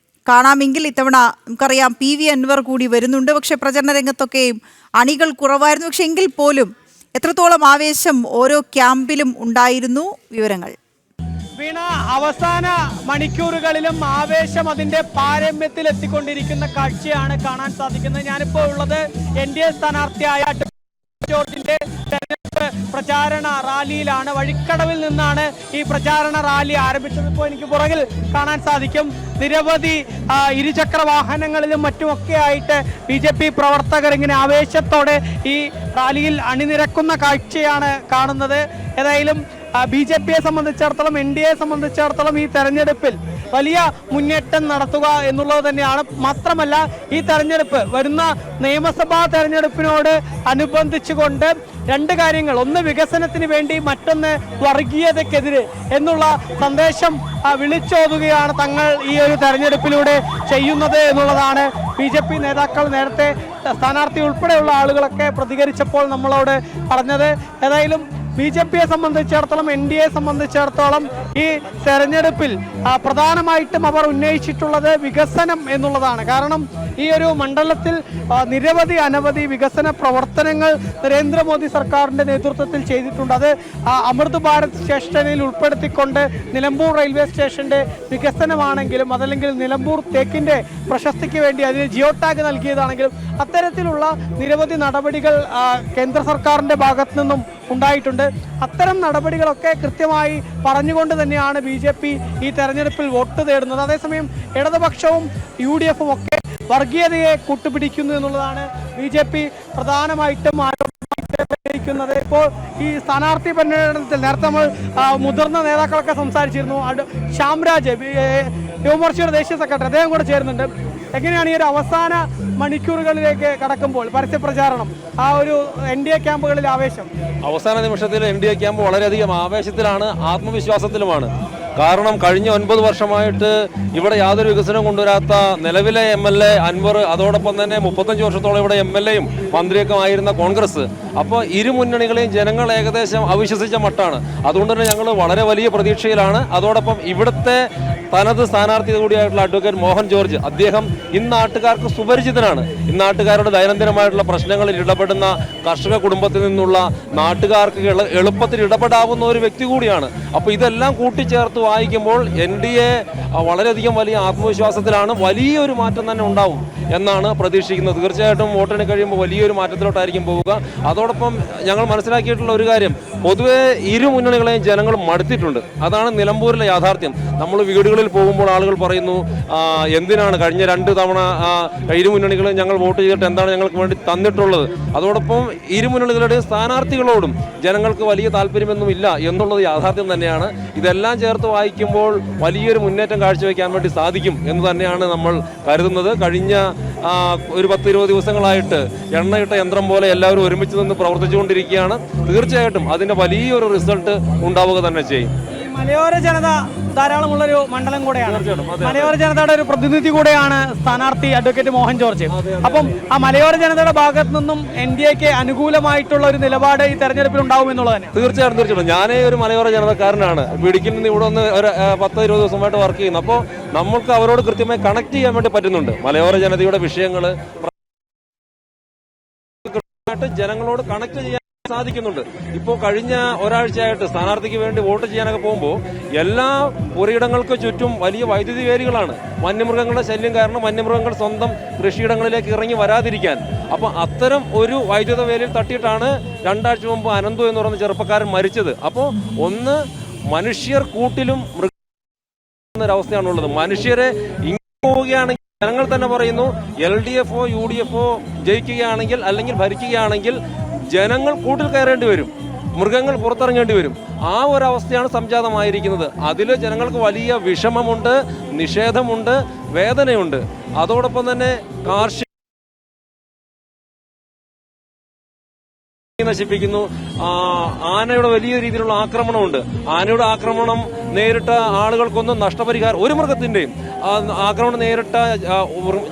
കാണാമെങ്കിൽ ഇത്തവണ നമുക്കറിയാം PV അൻവർ കൂടി വരുന്നുണ്ട്. പക്ഷേ പ്രചരണ രംഗത്തൊക്കെയും അണികൾ കുറവായിരുന്നു. പക്ഷെ എങ്കിൽ പോലും എത്രത്തോളം ആവേശം ഓരോ ക്യാമ്പിലും ഉണ്ടായിരുന്നു? വിവരങ്ങൾ. വീണ, അവസാന മണിക്കൂറുകളിലും ആവേശം അതിന്റെ പാരമ്യത്തിൽ എത്തിക്കൊണ്ടിരിക്കുന്ന കാഴ്ചയാണ് കാണാൻ സാധിക്കുന്നത്. ഞാനിപ്പോൾ ഉള്ളത് NDA സ്ഥാനാർത്ഥിയായ ജോർജിന്റെ തെരഞ്ഞെടുപ്പ് പ്രചാരണ റാലിയിലാണ്. വഴിക്കടവിൽ നിന്നാണ് ഈ പ്രചാരണ റാലി ആരംഭിച്ചത്. ഇപ്പോൾ എനിക്ക് പുറകിൽ കാണാൻ സാധിക്കും നിരവധി ഇരുചക്ര വാഹനങ്ങളിലും മറ്റുമൊക്കെ ആയിട്ട് BJP പ്രവർത്തകർ ഇങ്ങനെ ആവേശത്തോടെ ഈ റാലിയിൽ അണിനിരക്കുന്ന കാഴ്ചയാണ് കാണുന്നത്. ഏതായാലും BJPയെ സംബന്ധിച്ചിടത്തോളം NDAയെ സംബന്ധിച്ചിടത്തോളം ഈ തെരഞ്ഞെടുപ്പിൽ വലിയ മുന്നേറ്റം നടത്തുക എന്നുള്ളത് തന്നെയാണ്. മാത്രമല്ല ഈ തെരഞ്ഞെടുപ്പ് വരുന്ന നിയമസഭാ തെരഞ്ഞെടുപ്പിനോട് അനുബന്ധിച്ചുകൊണ്ട് രണ്ട് കാര്യങ്ങൾ, ഒന്ന് വികസനത്തിന് വേണ്ടി, മറ്റൊന്ന് വർഗീയതയ്ക്കെതിരെ എന്നുള്ള സന്ദേശം വിളിച്ചോതുകയാണ് തങ്ങൾ ഈ ഒരു തെരഞ്ഞെടുപ്പിലൂടെ ചെയ്യുന്നത് എന്നുള്ളതാണ് BJP നേതാക്കൾ നേരത്തെ സ്ഥാനാർത്ഥി ഉൾപ്പെടെയുള്ള ആളുകളൊക്കെ പ്രതികരിച്ചപ്പോൾ നമ്മളോട് പറഞ്ഞത്. ഏതായാലും BJPയെ സംബന്ധിച്ചിടത്തോളം NDAയെ സംബന്ധിച്ചിടത്തോളം ഈ തെരഞ്ഞെടുപ്പിൽ പ്രധാനമായിട്ടും അവർ ഉന്നയിച്ചിട്ടുള്ളത് വികസനം എന്നുള്ളതാണ്. കാരണം ഈ ഒരു മണ്ഡലത്തിൽ അനവധി വികസന പ്രവർത്തനങ്ങൾ നരേന്ദ്രമോദി സർക്കാരിൻ്റെ നേതൃത്വത്തിൽ ചെയ്തിട്ടുണ്ട്. അത് അമൃത് ഭാരത് സ്റ്റേഷനിൽ ഉൾപ്പെടുത്തിക്കൊണ്ട് നിലമ്പൂർ റെയിൽവേ സ്റ്റേഷൻ്റെ വികസനമാണെങ്കിലും, അതല്ലെങ്കിൽ നിലമ്പൂർ തേക്കിൻ്റെ പ്രശസ്തിക്ക് വേണ്ടി അതിന് ജിയോ ടാഗ് നൽകിയതാണെങ്കിലും, അത്തരത്തിലുള്ള നിരവധി നടപടികൾ കേന്ദ്ര സർക്കാരിൻ്റെ ഭാഗത്തു നിന്നും ഉണ്ടായിട്ടുണ്ട്. അത്തരം നടപടികളൊക്കെ കൃത്യമായി പറഞ്ഞുകൊണ്ട് തന്നെയാണ് BJP ഈ തെരഞ്ഞെടുപ്പിൽ വോട്ട് തേടുന്നത്. അതേസമയം ഇടതുപക്ഷവും UDFും ഒക്കെ വർഗീയതയെ കൂട്ടുപിടിക്കുന്നു എന്നുള്ളതാണ് BJP പ്രധാനമായിട്ടും ആരോപിക്കുന്നത്. ഇപ്പോൾ ഈ സ്ഥാനാർത്ഥി പര്യടനത്തിൽ നേരത്തെ നമ്മൾ മുതിർന്ന നേതാക്കളൊക്കെ സംസാരിച്ചിരുന്നു. ശ്യാംരാജ്, യുവമോർച്ചയുടെ ദേശീയ സെക്രട്ടറി, അദ്ദേഹം കൂടെ ചേരുന്നുണ്ട്. എങ്ങനെയാണ് ഈ ഒരു അവസാന മണിക്കൂറുകളിലേക്ക് കടക്കുമ്പോൾ പരസ്യ പ്രചാരണം, ആ ഒരു NDA ക്യാമ്പുകളിൽ ആവേശം? അവസാന നിമിഷത്തിൽ NDA ക്യാമ്പ് വളരെയധികം ആവേശത്തിലാണ്, ആത്മവിശ്വാസത്തിലുമാണ്. കാരണം കഴിഞ്ഞ 9 വർഷമായിട്ട് ഇവിടെ യാതൊരു വികസനവും കൊണ്ടുവരാത്ത നിലവിലെ MLA അൻവർ, അതോടൊപ്പം തന്നെ 35 വർഷത്തോളം ഇവിടെ MLAയും മന്ത്രിയൊക്കെ ആയിരുന്ന കോൺഗ്രസ്. അപ്പോൾ ഇരു മുന്നണികളെയും ജനങ്ങൾ ഏകദേശം അവിശ്വസിച്ച മട്ടാണ്. അതുകൊണ്ട് തന്നെ ഞങ്ങൾ വളരെ വലിയ പ്രതീക്ഷയിലാണ്. അതോടൊപ്പം ഇവിടുത്തെ തനത് സ്ഥാനാർത്ഥി കൂടിയായിട്ടുള്ള അഡ്വക്കേറ്റ് മോഹൻ ജോർജ്, അദ്ദേഹം ഇന്നാട്ടുകാർക്ക് സുപരിചിതനാണ്. ഇന്നാട്ടുകാരുടെ ദൈനംദിനമായിട്ടുള്ള പ്രശ്നങ്ങളിൽ ഇടപെടുന്ന കർഷക കുടുംബത്തിൽ നിന്നുള്ള നാട്ടുകാർക്ക് എളുപ്പത്തിൽ ഇടപെടാവുന്ന ഒരു വ്യക്തി കൂടിയാണ്. അപ്പോൾ ഇതെല്ലാം കൂട്ടിച്ചേർത്ത് വായിക്കുമ്പോൾ NDA വളരെയധികം വലിയ ആത്മവിശ്വാസത്തിലാണ്. വലിയൊരു മാറ്റം തന്നെ ഉണ്ടാവും എന്നാണ് പ്രതീക്ഷിക്കുന്നത്. തീർച്ചയായിട്ടും വോട്ടെണ്ണി കഴിയുമ്പോൾ വലിയൊരു മാറ്റത്തിലോട്ടായിരിക്കും പോവുക. അതോടൊപ്പം ഞങ്ങൾ മനസ്സിലാക്കിയിട്ടുള്ള ഒരു കാര്യം, പൊതുവെ ഇരു മുന്നണികളെയും ജനങ്ങൾ മടുത്തിട്ടുണ്ട്. അതാണ് നിലമ്പൂരിലെ യാഥാർത്ഥ്യം. നമ്മൾ വീടുകളിൽ പോകുമ്പോൾ ആളുകൾ പറയുന്നു, എന്തിനാണ് കഴിഞ്ഞ 2 തവണ ഇരു മുന്നണികളും ഞങ്ങൾ വോട്ട് ചെയ്തിട്ട് എന്താണ് ഞങ്ങൾക്ക് വേണ്ടി തന്നിട്ടുള്ളത്? അതോടൊപ്പം ഇരു മുന്നണികളുടെയും സ്ഥാനാർത്ഥികളോടും ജനങ്ങൾക്ക് വലിയ താല്പര്യമൊന്നും ഇല്ല എന്നുള്ളത് യാഥാർത്ഥ്യം തന്നെയാണ്. ഇതെല്ലാം ചേർത്ത് വായിക്കുമ്പോൾ വലിയൊരു മുന്നേറ്റം കാഴ്ചവെക്കാൻ വേണ്ടി സാധിക്കും എന്ന് തന്നെയാണ് നമ്മൾ കരുതുന്നത്. കഴിഞ്ഞ ഒരു 10-20 ദിവസങ്ങളായിട്ട് എണ്ണയിട്ട യന്ത്രം പോലെ എല്ലാവരും ഒരുമിച്ച് നിന്ന് പ്രവർത്തിച്ചുകൊണ്ടിരിക്കുകയാണ്. തീർച്ചയായിട്ടും അതിൻ്റെ വലിയൊരു റിസൾട്ട് ഉണ്ടാവുക തന്നെ ചെയ്യും. മലയോര ജനത ധാരാളമുള്ളൊരു മണ്ഡലം കൂടെയാണ്. മലയോര ജനതയുടെ ഒരു പ്രതിനിധി കൂടെയാണ് സ്ഥാനാർത്ഥി അഡ്വക്കേറ്റ് മോഹൻ ജോർജ്. അപ്പം ആ മലയോര ജനതയുടെ ഭാഗത്തു നിന്നും NDAക്ക് അനുകൂലമായിട്ടുള്ള ഒരു നിലപാട് ഈ തെരഞ്ഞെടുപ്പിൽ ഉണ്ടാവും എന്നുള്ളത് തന്നെ. തീർച്ചയായിട്ടും ഞാനേ ഒരു മലയോര ജനതക്കാരനാണ്. ഇടുക്കിയിൽ നിന്ന് ഇവിടെ ഒന്ന് ഒരു 10-20 ദിവസമായിട്ട് വർക്ക് ചെയ്യുന്നു. അപ്പോൾ നമ്മൾക്ക് അവരോട് കൃത്യമായി കണക്ട് ചെയ്യാൻ വേണ്ടി പറ്റുന്നുണ്ട്. മലയോര ജനതയുടെ വിഷയങ്ങൾ ജനങ്ങളോട് കണക്ട് ചെയ്യാൻ സാധിക്കുന്നുണ്ട്. ഇപ്പോൾ കഴിഞ്ഞ ഒരാഴ്ചയായിട്ട് സ്ഥാനാർത്ഥിക്ക് വേണ്ടി വോട്ട് ചെയ്യാനൊക്കെ പോകുമ്പോൾ എല്ലാ പുരയിടങ്ങൾക്ക് ചുറ്റും വലിയ വൈദ്യുതി വേലികളാണ്. വന്യമൃഗങ്ങളുടെ ശല്യം കാരണം വന്യമൃഗങ്ങൾ സ്വന്തം കൃഷിയിടങ്ങളിലേക്ക് ഇറങ്ങി വരാതിരിക്കാൻ. അപ്പോൾ അത്തരം ഒരു വൈദ്യുത വേലിയിൽ തട്ടിയിട്ടാണ് 2 ആഴ്ച മുമ്പ് അനന്തു എന്ന് പറയുന്ന ചെറുപ്പക്കാരൻ മരിച്ചത്. അപ്പോൾ ഒന്ന് മനുഷ്യർ കൂട്ടിലും മൃഗൊരവസ്ഥയാണുള്ളത്. മനുഷ്യരെ ഇങ്ങനെ പോവുകയാണെങ്കിൽ ജനങ്ങൾ തന്നെ പറയുന്നു, LDFോ UDFോ ജയിക്കുകയാണെങ്കിൽ അല്ലെങ്കിൽ ഭരിക്കുകയാണെങ്കിൽ ജനങ്ങൾ കൂട്ടിൽ കയറേണ്ടി വരും, മൃഗങ്ങൾ പുറത്തിറങ്ങേണ്ടി വരും. ആ ഒരവസ്ഥയാണ് സംജാതമായിരിക്കുന്നത്. അതിൽ ജനങ്ങൾക്ക് വലിയ വിഷമമുണ്ട്, നിഷേധമുണ്ട്, വേദനയുണ്ട്. അതോടൊപ്പം തന്നെ കാർഷിക നശിപ്പിക്കുന്നു. ആനയുടെ വലിയ രീതിയിലുള്ള ആക്രമണമുണ്ട്. ആനയുടെ ആക്രമണം നേരിട്ട ആളുകൾക്കൊന്നും നഷ്ടപരിഹാരം, ഒരു മൃഗത്തിന്റെയും ആക്രമണം നേരിട്ട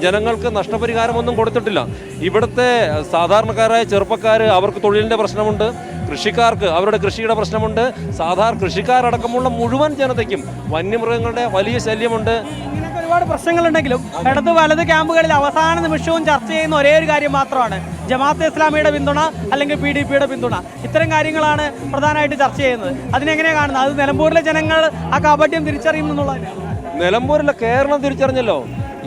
ജനങ്ങൾക്ക് നഷ്ടപരിഹാരമൊന്നും കൊടുത്തിട്ടില്ല. ഇവിടുത്തെ സാധാരണക്കാരായ ചെറുപ്പക്കാർ, അവർക്ക് തൊഴിലിന്റെ പ്രശ്നമുണ്ട്, കൃഷിക്കാർക്ക് അവരുടെ കൃഷിയുടെ പ്രശ്നമുണ്ട്, സാധാരണ കൃഷിക്കാരടക്കമുള്ള മുഴുവൻ ജനതയ്ക്കും വന്യമൃഗങ്ങളുടെ വലിയ ശല്യമുണ്ട്. ഒരുപാട് പ്രശ്നങ്ങളുണ്ടെങ്കിലും ഇടത് വലത് ക്യാമ്പുകളിൽ അവസാന നിമിഷവും ചർച്ച ചെയ്യുന്ന ഒരേ ഒരു കാര്യം മാത്രമാണ് ജമാഅത്തെ ഇസ്ലാമിയുടെ പിന്തുണ അല്ലെങ്കിൽ PDPയുടെ പിന്തുണ. ഇത്തരം കാര്യങ്ങളാണ് പ്രധാനമായിട്ട് ചർച്ച ചെയ്യുന്നത്. അതിനെങ്ങനെയാണ് കാണുന്നത്? അത് നിലമ്പൂരിലെ ജനങ്ങൾ ആ കാപട്യം തിരിച്ചറിയുമെന്നുള്ളത്. നിലമ്പൂരിലെ കേരളം തിരിച്ചറിഞ്ഞല്ലോ.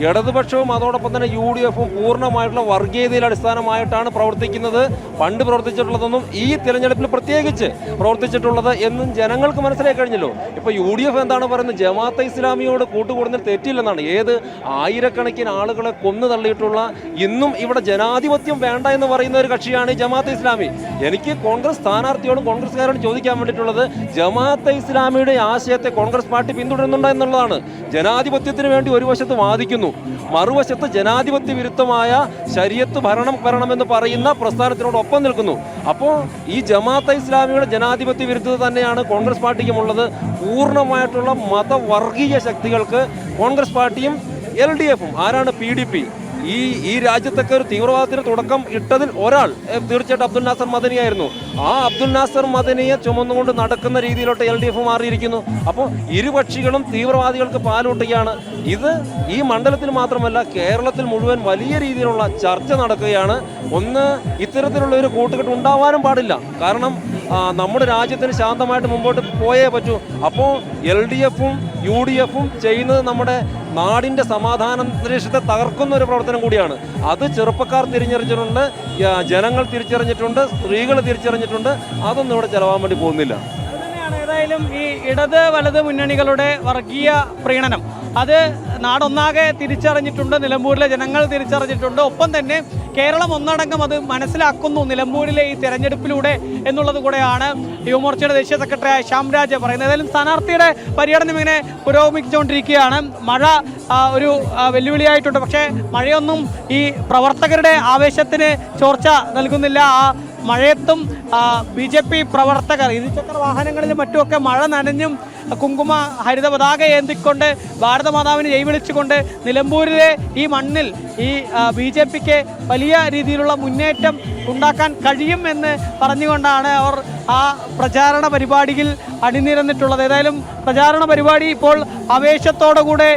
ഇടതുപക്ഷവും അതോടൊപ്പം തന്നെ UDF-ഉം പൂർണ്ണമായിട്ടുള്ള വർഗീയതയിൽ അടിസ്ഥാനമായിട്ടാണ് പ്രവർത്തിക്കുന്നത്. പണ്ട് പ്രവർത്തിച്ചിട്ടുള്ളതൊന്നും ഈ തിരഞ്ഞെടുപ്പിൽ പ്രത്യേകിച്ച് പ്രവർത്തിച്ചിട്ടുള്ളത് എന്നും ജനങ്ങൾക്ക് മനസ്സിലായി കഴിഞ്ഞല്ലോ. ഇപ്പോൾ UDF എന്താണ് പറയുന്നത്? ജമാഅത്തെ ഇസ്ലാമിയോട് കൂട്ടുകൂടുന്നതിൽ തെറ്റില്ലെന്നാണ്. ഏത് ആയിരക്കണക്കിന് ആളുകളെ കൊന്നു തള്ളിയിട്ടുള്ള, ഇന്നും ഇവിടെ ജനാധിപത്യം വേണ്ട എന്ന് പറയുന്ന ഒരു കക്ഷിയാണ് ഈ ജമാഅത്തെ ഇസ്ലാമി. എനിക്ക് കോൺഗ്രസ് സ്ഥാനാർത്ഥിയോടും കോൺഗ്രസ്സുകാരോടും ചോദിക്കാൻ വേണ്ടിയിട്ടുള്ളത്, ജമാഅത്തെ ഇസ്ലാമിയുടെ ആശയത്തെ കോൺഗ്രസ് പാർട്ടി പിന്തുടരുന്നുണ്ടോ എന്നുള്ളതാണ്. ജനാധിപത്യത്തിന് വേണ്ടി ഒരു വശത്ത് വാദിക്കുന്നു, മറുവശത്ത് ജനാധിപത്യ വിരുദ്ധമായ ശരീഅത്ത് ഭരണം വരണമെന്ന് പറയുന്ന പ്രസ്ഥാനത്തിനോടൊപ്പം നിൽക്കുന്നു. അപ്പോൾ ഈ ജമാഅത്തെ ഇസ്ലാമിയുടെ ജനാധിപത്യ വിരുദ്ധത തന്നെയാണ് കോൺഗ്രസ് പാർട്ടിക്കുമുള്ളത്. പൂർണ്ണമായിട്ടുള്ള മതവർഗീയ ശക്തികൾക്ക് കോൺഗ്രസ് പാർട്ടിയും LDF-ഉം, ആരാണ് PDP, ഈ രാജ്യത്തൊക്കെ ഒരു തീവ്രവാദത്തിന് തുടക്കം ഇട്ടതിൽ ഒരാൾ തീർച്ചയായിട്ടും അബ്ദുൽ നാസർ മദനിയായിരുന്നു. ആ അബ്ദുൽ നാസർ മദനിയെ ചുമന്നുകൊണ്ട് നടക്കുന്ന രീതിയിലോട്ട് LDF മാറിയിരിക്കുന്നു. അപ്പോൾ ഇരുപക്ഷികളും തീവ്രവാദികൾക്ക് പാലൂട്ടുകയാണ്. ഇത് ഈ മണ്ഡലത്തിൽ മാത്രമല്ല, കേരളത്തിൽ മുഴുവൻ വലിയ രീതിയിലുള്ള ചർച്ച നടക്കുകയാണ്. ഒന്ന്, ഇത്തരത്തിലുള്ള ഒരു കൂട്ടുകെട്ട് ഉണ്ടാവാനും പാടില്ല. കാരണം നമ്മുടെ രാജ്യത്തിന് ശാന്തമായിട്ട് മുമ്പോട്ട് പോയേ പറ്റൂ. അപ്പോൾ LDF-ഉം UDF-ഉം ചെയ്യുന്നത് നമ്മുടെ നാടിൻ്റെ സമാധാന അന്തരീക്ഷത്തെ തകർക്കുന്ന ഒരു പ്രവർത്തനം കൂടിയാണ്. അത് ചെറുപ്പക്കാർ തിരിച്ചറിഞ്ഞിട്ടുണ്ട്, ജനങ്ങൾ തിരിച്ചറിഞ്ഞിട്ടുണ്ട്, സ്ത്രീകൾ തിരിച്ചറിഞ്ഞിട്ടുണ്ട്. അതൊന്നും ഇവിടെ ചെലവാൻ വേണ്ടി പോകുന്നില്ല. ഏതായാലും ഈ ഇടത് വലത് മുന്നണികളുടെ വർഗീയ പ്രീണനം അത് നാടൊന്നാകെ തിരിച്ചറിഞ്ഞിട്ടുണ്ട്, നിലമ്പൂരിലെ ജനങ്ങൾ തിരിച്ചറിഞ്ഞിട്ടുണ്ട്. ഒപ്പം തന്നെ കേരളം ഒന്നടങ്കം അത് മനസ്സിലാക്കുന്നു നിലമ്പൂരിലെ ഈ തെരഞ്ഞെടുപ്പിലൂടെ എന്നുള്ളത് കൂടെയാണ് യുവമോർച്ചയുടെ ദേശീയ സെക്രട്ടറിയായ ശ്യാംരാജ് പറയുന്നത്. ഏതായാലും സ്ഥാനാർത്ഥിയുടെ പര്യടനം ഇങ്ങനെ പുരോഗമിച്ചുകൊണ്ടിരിക്കുകയാണ്. മഴ ഒരു വെല്ലുവിളിയായിട്ടുണ്ട്. പക്ഷേ മഴയൊന്നും ഈ പ്രവർത്തകരുടെ ആവേശത്തിന് ചോർച്ച നൽകുന്നില്ല. ആ മഴയത്തും BJP പ്രവർത്തകർ ഇരുചക്ര വാഹനങ്ങളിലും മറ്റുമൊക്കെ മഴ നനഞ്ഞും കുങ്കുമ ഹരിത പതാക ഏന്തിക്കൊണ്ട് ഭാരതമാതാവിനെ ജൈവിളിച്ചുകൊണ്ട് നിലമ്പൂരിലെ ഈ മണ്ണിൽ ഈ BJPക്ക് വലിയ രീതിയിലുള്ള മുന്നേറ്റം ഉണ്ടാക്കാൻ കഴിയും എന്ന് പറഞ്ഞുകൊണ്ടാണ് അവർ ആ പ്രചാരണ പരിപാടിയിൽ അണിനിരന്നിട്ടുള്ളത്. ഏതായാലും പ്രചാരണ പരിപാടി ഇപ്പോൾ ആവേശത്തോടുകൂടെ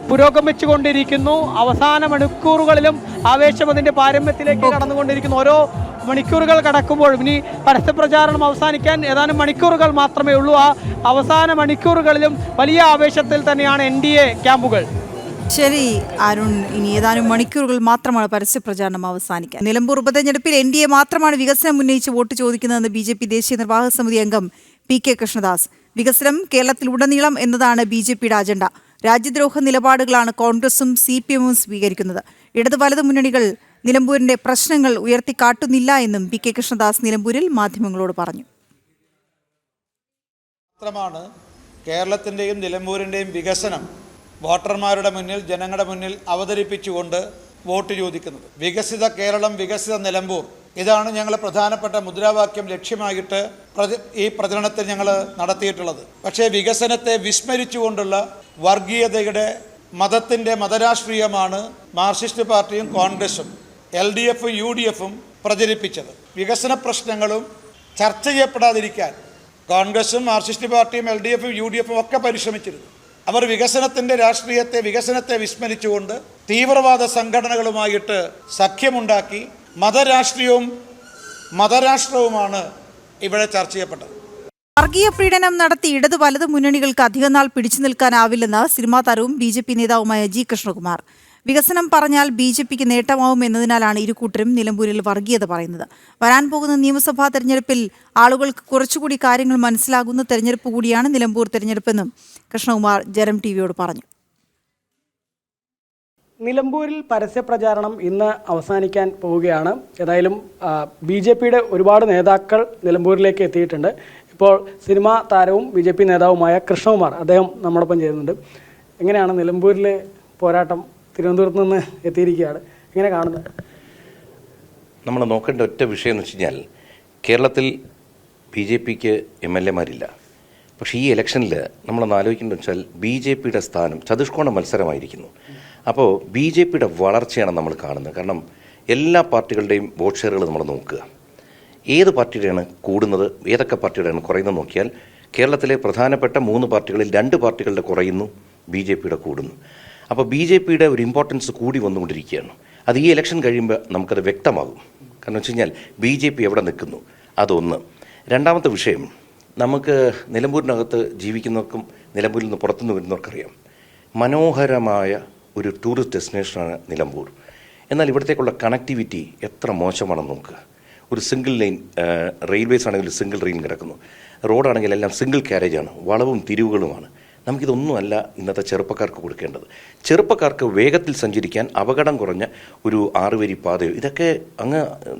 പുരോഗമിച്ചുകൊണ്ടിരിക്കുന്നു. അവസാന മണിക്കൂറുകളിലും ആവേശം അതിൻ്റെ പാരമ്യത്തിലേക്ക് കടന്നുകൊണ്ടിരിക്കുന്നു. ഓരോ മണിക്കൂറുകൾ കടക്കുമ്പോഴും ഇനി പരസ്യപ്രചാരണം അവസാനിക്കാൻ ഏതാനും മണിക്കൂറുകൾ മാത്രമേ ഉള്ളൂ. ആ അവസാന മണിക്കൂറുകളിലും വലിയ ആവേശത്തിൽ തന്നെയാണ് NDA ക്യാമ്പുകൾ. ശരി അരുൺ, ഇനി ഏതാനും മണിക്കൂറുകൾ മാത്രമാണ് പരസ്യപ്രചാരണം അവസാനിക്കാൻ. നിലമ്പൂർ ഉപതെരഞ്ഞെടുപ്പിൽ NDA മാത്രമാണ് വികസനം ഉന്നയിച്ച് വോട്ട് ചോദിക്കുന്നതെന്ന് BJP ദേശീയ നിർവാഹക സമിതി അംഗം PK കൃഷ്ണദാസ്. വികസനം കേരളത്തിലുടനീളം എന്നതാണ് BJPയുടെ അജണ്ട. രാജ്യദ്രോഹ നിലപാടുകളാണ് കോൺഗ്രസും CPM-ഉം സ്വീകരിക്കുന്നത്. ഇടത് വലത് മുന്നണികൾ നിലമ്പൂരിന്റെ പ്രശ്നങ്ങൾ ഉയർത്തിക്കാട്ടുന്നില്ല എന്നും PK കൃഷ്ണദാസ് നിലമ്പൂരിൽ മാധ്യമങ്ങളോട് പറഞ്ഞു. മാത്രമാണ് കേരളത്തിൻ്റെയും നിലമ്പൂരിൻ്റെയും വികസനം വോട്ടർമാരുടെ മുന്നിൽ, ജനങ്ങളുടെ മുന്നിൽ അവതരിപ്പിച്ചുകൊണ്ട് വോട്ട് ചോദിക്കുന്നത്. വികസിത കേരളം, വികസിത നിലമ്പൂർ, ഇതാണ് ഞങ്ങൾ പ്രധാനപ്പെട്ട മുദ്രാവാക്യം ലക്ഷ്യമായിട്ട് ഈ പ്രചരണത്തിൽ ഞങ്ങൾ നടത്തിയിട്ടുള്ളത്. പക്ഷേ വികസനത്തെ വിസ്മരിച്ചുകൊണ്ടുള്ള വർഗീയതയുടെ മതത്തിൻ്റെ മതരാഷ്ട്രീയമാണ് മാർക്സിസ്റ്റ് പാർട്ടിയും കോൺഗ്രസും LDF-ഉം UDF-ഉം പ്രചരിപ്പിച്ചത്. വികസന പ്രശ്നങ്ങളും ചർച്ച ചെയ്യപ്പെടാതിരിക്കാൻ കോൺഗ്രസും മാർക്സിസ്റ്റ് പാർട്ടിയും LDF-ഉം UDF-ഉം ഒക്കെ പരിശ്രമിച്ചിരുന്നു. അവർ വികസനത്തിൻ്റെ രാഷ്ട്രീയത്തെ, വികസനത്തെ വിസ്മരിച്ചുകൊണ്ട് തീവ്രവാദ സംഘടനകളുമായിട്ട് സഖ്യമുണ്ടാക്കി മതരാഷ്ട്രവുമാണ് ഇവിടെ ചർച്ച ചെയ്യപ്പെട്ടത്. വർഗീയ പീഡനം നടത്തി ഇടത് വലത് മുന്നണികൾക്ക് അധികനാൾ പിടിച്ചു നിൽക്കാനാവില്ലെന്ന് സിനിമാ താരവും BJP നേതാവുമായ G കൃഷ്ണകുമാർ. വികസനം പറഞ്ഞാൽ BJPക്ക് നേട്ടമാവും എന്നതിനാലാണ് ഇരുകൂട്ടരും നിലമ്പൂരിൽ വർഗീയത പറയുന്നത്. വരാൻ പോകുന്ന നിയമസഭാ തെരഞ്ഞെടുപ്പിൽ ആളുകൾക്ക് കുറച്ചുകൂടി കാര്യങ്ങൾ മനസ്സിലാകുന്ന തെരഞ്ഞെടുപ്പ് കൂടിയാണ് നിലമ്പൂർ തെരഞ്ഞെടുപ്പെന്നും കൃഷ്ണകുമാർ ജനം TVയോട് പറഞ്ഞു. നിലമ്പൂരിൽ പരസ്യപ്രചാരണം ഇന്ന് അവസാനിക്കാൻ പോവുകയാണ്. ഏതായാലും BJPയുടെ ഒരുപാട് നേതാക്കൾ നിലമ്പൂരിലേക്ക് എത്തിയിട്ടുണ്ട്. ഇപ്പോൾ സിനിമാ താരവും BJP നേതാവുമായ കൃഷ്ണകുമാർ, അദ്ദേഹം നമ്മോടൊപ്പം ചെയ്യുന്നുണ്ട്. എങ്ങനെയാണ് നിലമ്പൂരിലെ പോരാട്ടം? തിരുവനന്തപുരത്ത് നിന്ന് എത്തിയിരിക്കുകയാണ്, എങ്ങനെ കാണുന്നത്? നമ്മൾ നോക്കേണ്ട ഒറ്റ വിഷയം എന്ന് വെച്ച് കഴിഞ്ഞാൽ, കേരളത്തിൽ BJPക്ക് MLA-മാരില്ല. പക്ഷേ ഈ ഇലക്ഷനിൽ നമ്മളൊന്ന് ആലോചിക്കേണ്ടത് വെച്ചാൽ BJPയുടെ സ്ഥാനം ചതുഷ്കോണ മത്സരമായിരിക്കുന്നു. അപ്പോൾ BJPയുടെ വളർച്ചയാണ് നമ്മൾ കാണുന്നത്. കാരണം എല്ലാ പാർട്ടികളുടെയും വോട്ട് ഷെയറുകൾ നമ്മൾ നോക്കുക, ഏത് പാർട്ടിയുടെയാണ് കൂടുന്നത്, ഏതൊക്കെ പാർട്ടിയുടെയാണ് കുറയുന്നത് നോക്കിയാൽ കേരളത്തിലെ പ്രധാനപ്പെട്ട 3 പാർട്ടികളിൽ 2 പാർട്ടികളുടെ കുറയുന്നു, BJPയുടെ കൂടുന്നു. അപ്പോൾ BJPയുടെ ഒരു ഇമ്പോർട്ടൻസ് കൂടി വന്നുകൊണ്ടിരിക്കുകയാണ്. അത് ഈ ഇലക്ഷൻ കഴിയുമ്പോൾ നമുക്കത് വ്യക്തമാകും. കാരണം വെച്ച് കഴിഞ്ഞാൽ BJP എവിടെ നിൽക്കുന്നു, അതൊന്ന്. രണ്ടാമത്തെ വിഷയം, നമുക്ക് നിലമ്പൂരിനകത്ത് ജീവിക്കുന്നവർക്കും നിലമ്പൂരിൽ നിന്ന് പുറത്തുനിന്ന് വരുന്നവർക്കറിയാം, മനോഹരമായ ഒരു ടൂറിസ്റ്റ് ഡെസ്റ്റിനേഷനാണ് നിലമ്പൂർ. എന്നാൽ ഇവിടത്തേക്കുള്ള കണക്ടിവിറ്റി എത്ര മോശമാണെന്ന് നോക്കുക. ഒരു സിംഗിൾ ലൈൻ റെയിൽവേസ് ആണെങ്കിൽ സിംഗിൾ ലൈൻ കിടക്കുന്നു, റോഡാണെങ്കിൽ എല്ലാം സിംഗിൾ ക്യാരേജാണ്, വളവും തിരിവുകളുമാണ്. നമുക്കിതൊന്നുമല്ല ഇന്നത്തെ ചെറുപ്പക്കാർക്ക് കൊടുക്കേണ്ടത്. ചെറുപ്പക്കാർക്ക് വേഗത്തിൽ സഞ്ചരിക്കാൻ അപകടം കുറഞ്ഞ ഒരു 6 വരി പാതയോ ഇതൊക്കെ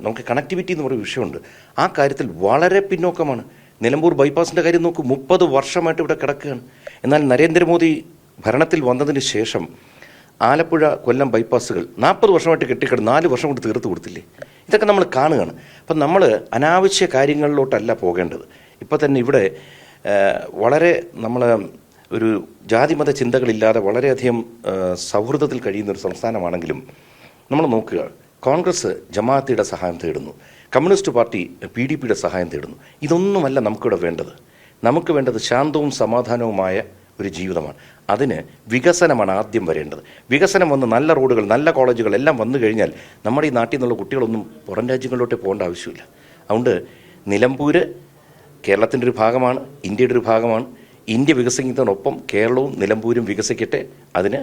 നമുക്ക് കണക്ടിവിറ്റി എന്ന് പറയുന്ന വിഷയമുണ്ട്. ആ കാര്യത്തിൽ വളരെ പിന്നോക്കമാണ്. നിലമ്പൂർ ബൈപ്പാസിൻ്റെ കാര്യം നോക്കൂ, 30 വർഷമായിട്ട് ഇവിടെ കിടക്കുകയാണ്. എന്നാൽ നരേന്ദ്രമോദി ഭരണത്തിൽ വന്നതിന് ശേഷം ആലപ്പുഴ കൊല്ലം ബൈപ്പാസുകൾ 40 വർഷമായിട്ട് കെട്ടിക്കിടന്ന് 4 വർഷം കൊണ്ട് തീർത്ത് കൊടുത്തില്ലേ? ഇതൊക്കെ നമ്മൾ കാണുകയാണ്. അപ്പം നമ്മൾ അനാവശ്യ കാര്യങ്ങളിലോട്ടല്ല പോകേണ്ടത്. ഇപ്പം തന്നെ ഇവിടെ വളരെ നമ്മൾ ഒരു ജാതിമത ചിന്തകളില്ലാതെ വളരെയധികം സൗഹൃദത്തിൽ കഴിയുന്ന ഒരു സംസ്ഥാനമാണെങ്കിലും നമ്മൾ നോക്കുക, കോൺഗ്രസ് ജമാഅത്തിയുടെ സഹായം തേടുന്നു, കമ്മ്യൂണിസ്റ്റ് പാർട്ടി PDPയുടെ സഹായം തേടുന്നു. ഇതൊന്നുമല്ല നമുക്കിവിടെ വേണ്ടത്. നമുക്ക് വേണ്ടത് ശാന്തവും സമാധാനവുമായ ഒരു ജീവിതമാണ്. അതിന് വികസനമാണ് ആദ്യം വരേണ്ടത്. വികസനം വന്ന് നല്ല റോഡുകൾ, നല്ല കോളേജുകൾ എല്ലാം വന്നു കഴിഞ്ഞാൽ നമ്മുടെ ഈ നാട്ടിൽ നിന്നുള്ള കുട്ടികളൊന്നും പുറം രാജ്യങ്ങളിലോട്ട് പോകേണ്ട ആവശ്യമില്ല. അതുകൊണ്ട് നിലമ്പൂർ കേരളത്തിൻ്റെ ഒരു ഭാഗമാണ്, ഇന്ത്യയുടെ ഒരു ഭാഗമാണ്. ഇന്ത്യ വികസിക്കുന്നതിനൊപ്പം കേരളവും നിലമ്പൂരും വികസിക്കട്ടെ. അതിന്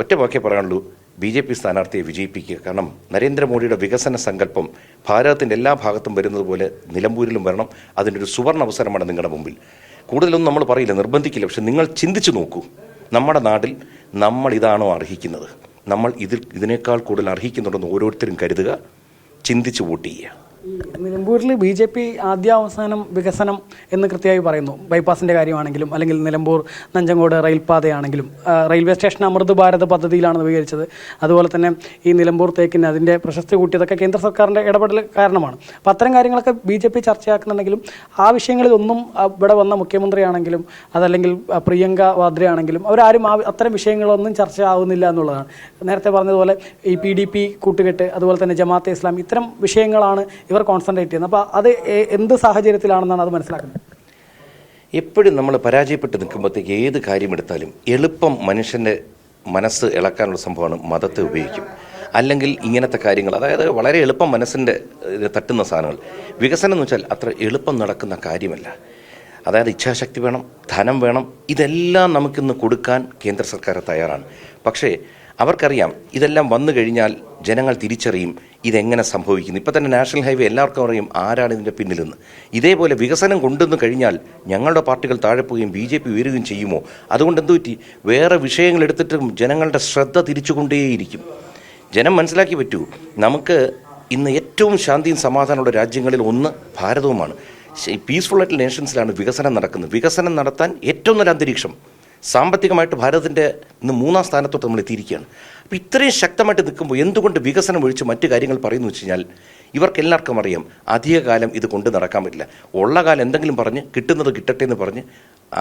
ഒറ്റ വാക്കേ പറയാനുള്ളൂ, BJP സ്ഥാനാർത്ഥിയെ വിജയിപ്പിക്കുക. കാരണം നരേന്ദ്രമോദിയുടെ വികസന സങ്കല്പം ഭാരതത്തിൻ്റെ എല്ലാ ഭാഗത്തും വരുന്നത് പോലെ നിലമ്പൂരിലും വരണം. അതിൻ്റെ ഒരു സുവർണ അവസരമാണ് നിങ്ങളുടെ മുമ്പിൽ. കൂടുതലൊന്നും നമ്മൾ പറയില്ല, നിർബന്ധിക്കില്ല. പക്ഷെ നിങ്ങൾ ചിന്തിച്ചു നോക്കൂ, നമ്മുടെ നാട്ടിൽ നമ്മൾ ഇതാണോ അർഹിക്കുന്നത്? നമ്മൾ ഇതിനേക്കാൾ കൂടുതൽ അർഹിക്കുന്നുണ്ടെന്ന് ഓരോരുത്തരും കരുതുക, ചിന്തിച്ച് വോട്ട് ചെയ്യുക. നിലമ്പൂരിൽ BJP ആദ്യ അവസാനം വികസനം എന്ന് കൃത്യമായി പറയുന്നു. ബൈപ്പാസിൻ്റെ കാര്യമാണെങ്കിലും അല്ലെങ്കിൽ നിലമ്പൂർ നഞ്ചങ്കോട് റെയിൽപാതയാണെങ്കിലും റെയിൽവേ സ്റ്റേഷൻ അമൃത് ഭാരത് പദ്ധതിയിലാണ് നവീകരിച്ചത്. അതുപോലെ തന്നെ ഈ നിലമ്പൂർ തേക്കിന് അതിൻ്റെ പ്രശസ്തി കൂട്ടിയതൊക്കെ കേന്ദ്ര സർക്കാരിൻ്റെ ഇടപെടൽ കാരണമാണ്. അപ്പോൾ അത്തരം കാര്യങ്ങളൊക്കെ BJP ചർച്ചയാക്കുന്നുണ്ടെങ്കിലും ആ വിഷയങ്ങളിലൊന്നും ഇവിടെ വന്ന മുഖ്യമന്ത്രിയാണെങ്കിലും അതല്ലെങ്കിൽ പ്രിയങ്ക വാദ്ര ആണെങ്കിലും അവരാരും അത്തരം വിഷയങ്ങളൊന്നും ചർച്ച ആവുന്നില്ല എന്നുള്ളതാണ്. നേരത്തെ പറഞ്ഞതുപോലെ ഈ PDP കൂട്ടുകെട്ട്, അതുപോലെ തന്നെ ജമാഅത്തെ ഇസ്ലാം, ഇത്തരം വിഷയങ്ങളാണ് ഇവർ കോൺസെൻട്രേറ്റ് ചെയ്യുന്നത്. അപ്പോൾ അത് എന്ത് സാഹചര്യത്തിലാണെന്നാണ് അത് മനസ്സിലാക്കുന്നത്? എപ്പോഴും നമ്മൾ പരാജയപ്പെട്ട് നിൽക്കുമ്പോഴത്തേക്ക് ഏത് കാര്യമെടുത്താലും എളുപ്പം മനുഷ്യൻ്റെ മനസ്സ് ഇളക്കാനുള്ള സംഭവമാണ് മതത്തെ ഉപയോഗിക്കും. അല്ലെങ്കിൽ ഇങ്ങനത്തെ കാര്യങ്ങൾ, അതായത് വളരെ എളുപ്പം മനസ്സിൻ്റെ തട്ടുന്ന സാധനങ്ങൾ. വികസനം എന്ന് വെച്ചാൽ അത്ര എളുപ്പം നടക്കുന്ന കാര്യമല്ല. അതായത് ഇച്ഛാശക്തി വേണം, ധനം വേണം, ഇതെല്ലാം നമുക്കിന്ന് കൊടുക്കാൻ കേന്ദ്ര സർക്കാർ തയ്യാറാണ്. പക്ഷേ അവർക്കറിയാം ഇതെല്ലാം വന്നു കഴിഞ്ഞാൽ ജനങ്ങൾ തിരിച്ചറിയും ഇതെങ്ങനെ സംഭവിക്കുന്നു. ഇപ്പം തന്നെ നാഷണൽ ഹൈവേ എല്ലാവർക്കും അറിയും ആരാണ് ഇതിൻ്റെ പിന്നിലെന്ന്. ഇതേപോലെ വികസനം കൊണ്ടുവന്നു കഴിഞ്ഞാൽ ഞങ്ങളുടെ പാർട്ടികൾ താഴെ പോവുകയും BJP ഉയരുകയും ചെയ്യുമോ? അതുകൊണ്ട് എന്തു പറ്റി? വേറെ വിഷയങ്ങൾ എടുത്തിട്ടും ജനങ്ങളുടെ ശ്രദ്ധ തിരിച്ചുകൊണ്ടേയിരിക്കും. ജനം മനസ്സിലാക്കി പറ്റൂ, നമുക്ക് ഇന്ന് ഏറ്റവും ശാന്തിയും സമാധാനമുള്ള രാജ്യങ്ങളിൽ ഒന്ന് ഭാരതവുമാണ്. പീസ്ഫുൾ ആയിട്ടുള്ള നേഷൻസിലാണ് വികസനം നടക്കുന്നത്. വികസനം നടത്താൻ ഏറ്റവും നല്ല അന്തരീക്ഷം സാമ്പത്തികമായിട്ട് ഭാരതത്തിൻ്റെ ഇന്ന് 3ാം സ്ഥാനത്തോട്ട് നമ്മൾ എത്തിയിരിക്കുകയാണ്. അപ്പോൾ ഇത്രയും ശക്തമായിട്ട് നിൽക്കുമ്പോൾ എന്തുകൊണ്ട് വികസനം ഒഴിച്ച് മറ്റു കാര്യങ്ങൾ പറയുന്നു വെച്ച് കഴിഞ്ഞാൽ ഇവർക്കെല്ലാവർക്കും അറിയാം അധികകാലം ഇത് കൊണ്ട് നടക്കാൻ പറ്റില്ല. ഉള്ള കാലം എന്തെങ്കിലും പറഞ്ഞ് കിട്ടുന്നത് കിട്ടട്ടെ എന്ന് പറഞ്ഞ്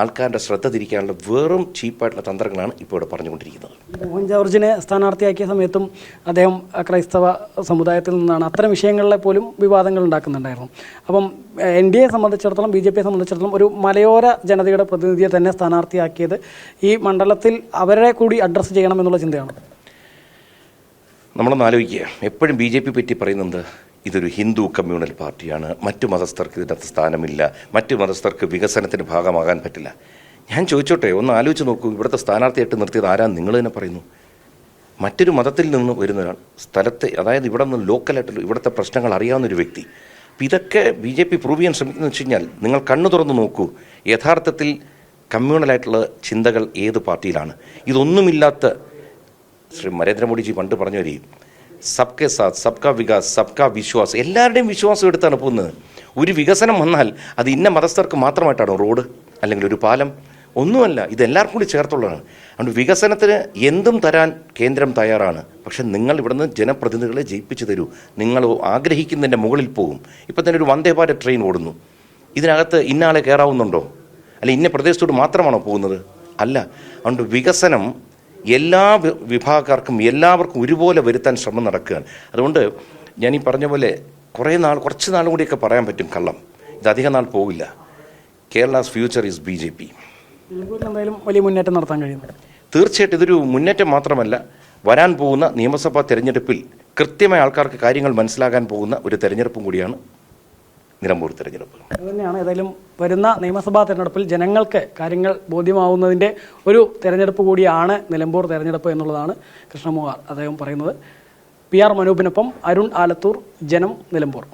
ആൾക്കാരുടെ ശ്രദ്ധ തിരിക്കാനുള്ള വെറും ചീപ്പായിട്ടുള്ള തന്ത്രങ്ങളാണ് ഇപ്പോൾ ഇവിടെ പറഞ്ഞുകൊണ്ടിരിക്കുന്നത്. മോഹൻ ജോർജിനെ സ്ഥാനാർത്ഥിയാക്കിയ സമയത്തും അദ്ദേഹം ക്രൈസ്തവ സമുദായത്തിൽ നിന്നാണ്. അത്തരം വിഷയങ്ങളിലെ പോലും വിവാദങ്ങൾ ഉണ്ടാക്കുന്നുണ്ടായിരുന്നു. അപ്പം NDA സംബന്ധിച്ചിടത്തോളം, BJP സംബന്ധിച്ചിടത്തോളം ഒരു മലയോര ജനതയുടെ പ്രതിനിധിയെ തന്നെ സ്ഥാനാർത്ഥിയാക്കിയത് ഈ മണ്ഡലത്തിൽ അവരെ കൂടി അഡ്രസ്സ് ചെയ്യണം എന്നുള്ള ചിന്തയാണ്. നമ്മളൊന്ന് ആലോചിക്കുക, എപ്പോഴും BJP പറ്റി പറയുന്നത് ഇതൊരു ഹിന്ദു കമ്മ്യൂണൽ പാർട്ടിയാണ്, മറ്റു മതസ്ഥർക്ക് ഇതിനകത്ത് സ്ഥാനമില്ല, മറ്റു മതസ്ഥർക്ക് വികസനത്തിന് ഭാഗമാകാൻ പറ്റില്ല. ഞാൻ ചോദിച്ചോട്ടെ, ഒന്ന് ആലോചിച്ച് നോക്കൂ, ഇവിടുത്തെ സ്ഥാനാർത്ഥിയായിട്ട് നിർത്തിയത് ആരാന്ന് നിങ്ങൾ തന്നെ പറയുന്നു? മറ്റൊരു മതത്തിൽ നിന്ന് വരുന്ന ഒരാൾ, സ്ഥലത്തെ, അതായത് ഇവിടെ നിന്ന് ലോക്കലായിട്ട് ഇവിടുത്തെ പ്രശ്നങ്ങൾ അറിയാവുന്നൊരു വ്യക്തി. അപ്പം ഇതൊക്കെ BJP പ്രൂവ് ചെയ്യാൻ ശ്രമിക്കുന്നത് വെച്ച് കഴിഞ്ഞാൽ നിങ്ങൾ കണ്ണു തുറന്ന് നോക്കൂ, യഥാർത്ഥത്തിൽ കമ്മ്യൂണലായിട്ടുള്ള ചിന്തകൾ ഏത് പാർട്ടിയിലാണ്? ഇതൊന്നുമില്ലാത്ത ശ്രീ നരേന്ദ്രമോദിജി പണ്ട് പറഞ്ഞു വരികയും സബ്കെ സാത്ത് സബ്കാ വികാസ് സബ്കാ വിശ്വാസ്, എല്ലാവരുടെയും വിശ്വാസം എടുത്താണ് പോകുന്നത്. ഒരു വികസനം വന്നാൽ അത് ഇന്ന മതസ്ഥർക്ക് മാത്രമായിട്ടാണോ റോഡ് അല്ലെങ്കിൽ ഒരു പാലം? ഒന്നുമല്ല, ഇതെല്ലാവർക്കും കൂടി ചേർത്തുള്ളതാണ്. അതുകൊണ്ട് വികസനത്തിന് എന്തും തരാൻ കേന്ദ്രം തയ്യാറാണ്. പക്ഷെ നിങ്ങൾ ഇവിടുന്ന് ജനപ്രതിനിധികളെ ജയിപ്പിച്ചു തരൂ. നിങ്ങൾ ആഗ്രഹിക്കുന്നതിൻ്റെ മുകളിൽ പോകും. ഇപ്പം തന്നെ ഒരു വന്ദേ ഭാരത് ട്രെയിൻ ഓടുന്നു, ഇതിനകത്ത് ഇന്ന ആളെ കയറാവുന്നുണ്ടോ? അല്ല ഇന്ന പ്രദേശത്തോട് മാത്രമാണോ പോകുന്നത്? അല്ല. അതുകൊണ്ട് വികസനം എല്ലാ വിഭാഗക്കാർക്കും എല്ലാവർക്കും ഒരുപോലെ വരുത്താൻ ശ്രമം നടക്കുകയാണ്. അതുകൊണ്ട് ഞാൻ ഈ പറഞ്ഞ പോലെ കുറച്ച് നാൾ കൂടിയൊക്കെ പറയാൻ പറ്റും കള്ളം, ഇത് അധികം നാൾ പോകില്ല. Kerala's future is BJP. എന്തായാലും വലിയ മുന്നേറ്റം നടത്താൻ കഴിയും. തീർച്ചയായിട്ടും ഇതൊരു മുന്നേറ്റം മാത്രമല്ല, വരാൻ പോകുന്ന നിയമസഭാ തെരഞ്ഞെടുപ്പിൽ കൃത്യമായ ആൾക്കാർക്ക് കാര്യങ്ങൾ മനസ്സിലാകാൻ പോകുന്ന ഒരു തെരഞ്ഞെടുപ്പും കൂടിയാണ് നിലമ്പൂർ തെരഞ്ഞെടുപ്പ്. അതുതന്നെയാണ് ഏതായാലും വരുന്ന നിയമസഭാ തെരഞ്ഞെടുപ്പിൽ ജനങ്ങൾക്ക് കാര്യങ്ങൾ ബോധ്യമാവുന്നതിൻ്റെ ഒരു തെരഞ്ഞെടുപ്പ് കൂടിയാണ് നിലമ്പൂർ തെരഞ്ഞെടുപ്പ് എന്നുള്ളതാണ് കൃഷ്ണകുമാർ അദ്ദേഹം പറയുന്നത്. PR മനൂപിനൊപ്പം അരുൺ ആലത്തൂർ, ജനം, നിലമ്പൂർ.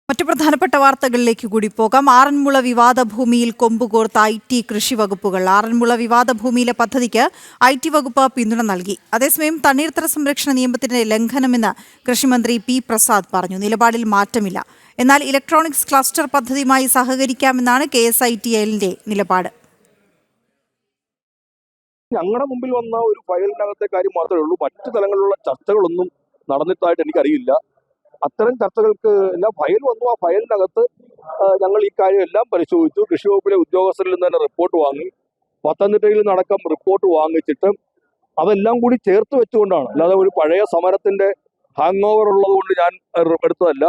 മറ്റു പ്രധാനപ്പെട്ട വാർത്തകളിലേക്ക് കൂടി പോകാം. ആറന്മുള വിവാദ ഭൂമിയിൽ കൊമ്പുകോർത്ത IT കൃഷി വകുപ്പുകൾ. ആറന്മുള വിവാദ ഭൂമിയിലെ പദ്ധതിക്ക് IT വകുപ്പ് പിന്തുണ നൽകി. അതേസമയം തണ്ണീർത്തട സംരക്ഷണ നിയമത്തിന്റെ ലംഘനമെന്ന് കൃഷിമന്ത്രി P. പ്രസാദ് പറഞ്ഞു. നിലപാടിൽ മാറ്റമില്ല. എന്നാൽ ഇലക്ട്രോണിക്സ് ക്ലസ്റ്റർ പദ്ധതിയുമായി സഹകരിക്കാമെന്നാണ് KSITLന്റെ നിലപാട്. ഞങ്ങളുടെ മുമ്പിൽ വന്ന ഒരു ഫയലിനകത്തെ കാര്യം മാത്രമേ ഉള്ളൂ. മറ്റു തലങ്ങളിലുള്ള ചർച്ചകളൊന്നും നടന്നിട്ടായിട്ട് എനിക്കറിയില്ല. അത്തരം ചർച്ചകൾക്ക് എല്ലാം ഫയൽ വന്നു. ആ ഫയലിനകത്ത് ഞങ്ങൾ ഈ കാര്യം എല്ലാം പരിശോധിച്ചു. കൃഷി വകുപ്പിലെ ഉദ്യോഗസ്ഥരിൽ നിന്ന് തന്നെ റിപ്പോർട്ട് വാങ്ങി, പത്തനംതിട്ടയിൽ നിന്നടക്കം റിപ്പോർട്ട് വാങ്ങിച്ചിട്ട് അതെല്ലാം കൂടി ചേർത്ത് വെച്ചുകൊണ്ടാണ്, അല്ലാതെ ഒരു പഴയ സമരത്തിന്റെ ഹാങ് ഓവർ ഉള്ളത് കൊണ്ട് ഞാൻ എടുത്തതല്ല.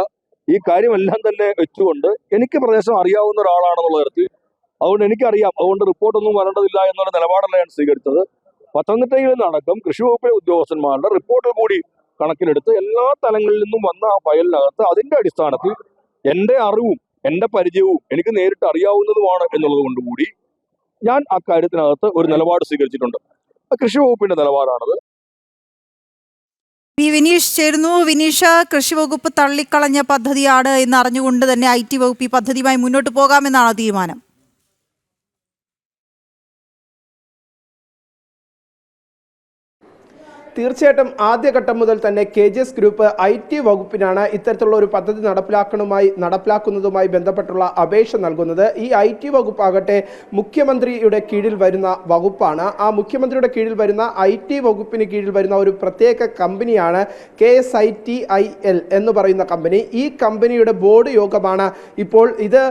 ഈ കാര്യമെല്ലാം തന്നെ വെച്ചുകൊണ്ട് എനിക്ക് പ്രദേശം അറിയാവുന്ന ഒരാളാണെന്നുള്ള തരത്തിൽ, അതുകൊണ്ട് എനിക്കറിയാം, അതുകൊണ്ട് റിപ്പോർട്ടൊന്നും വരേണ്ടതില്ല എന്നുള്ള നിലപാടല്ല ഞാൻ സ്വീകരിച്ചത്. പത്തനംതിട്ടയിൽ നിന്നടക്കം കൃഷി വകുപ്പിലെ ഉദ്യോഗസ്ഥന്മാരുടെ റിപ്പോർട്ട് കൂടി കണക്കിലെടുത്ത് എല്ലാ തലങ്ങളിൽ നിന്നും വന്ന ആ ഫയലിനകത്ത് അതിന്റെ അടിസ്ഥാനത്തിൽ എൻ്റെ അറിവും എൻ്റെ പരിചയവും എനിക്ക് നേരിട്ട് അറിയാവുന്നതുമാണ് എന്നുള്ളത് കൊണ്ടുകൂടി ഞാൻ അക്കാര്യത്തിനകത്ത് ഒരു നിലപാട് സ്വീകരിച്ചിട്ടുണ്ട്. കൃഷി വകുപ്പിന്റെ നിലപാടാണത്. പി. വിനീഷ് ചേരുന്നു. വിനീഷ്, കൃഷി വകുപ്പ് തള്ളിക്കളഞ്ഞ പദ്ധതിയാണ് എന്ന് അറിഞ്ഞുകൊണ്ട് തന്നെ IT വകുപ്പ് ഈ പദ്ധതിയുമായി മുന്നോട്ട് പോകാമെന്നാണ് തീരുമാനം? തീർച്ചയായിട്ടും ആദ്യഘട്ടം മുതൽ തന്നെ KGS ഗ്രൂപ്പ് IT വകുപ്പിനാണ് ഇത്തരത്തിലുള്ള ഒരു പദ്ധതി നടപ്പിലാക്കുന്നതുമായി ബന്ധപ്പെട്ടുള്ള അപേക്ഷ നൽകുന്നത്. ഈ IT വകുപ്പാകട്ടെ മുഖ്യമന്ത്രിയുടെ കീഴിൽ വരുന്ന വകുപ്പാണ്. ആ മുഖ്യമന്ത്രിയുടെ കീഴിൽ വരുന്ന IT വകുപ്പിന് കീഴിൽ വരുന്ന ഒരു പ്രത്യേക കമ്പനിയാണ് KSITIL എന്ന് പറയുന്ന കമ്പനി. ഈ കമ്പനിയുടെ ബോർഡ് യോഗമാണ് ഇപ്പോൾ ഇത്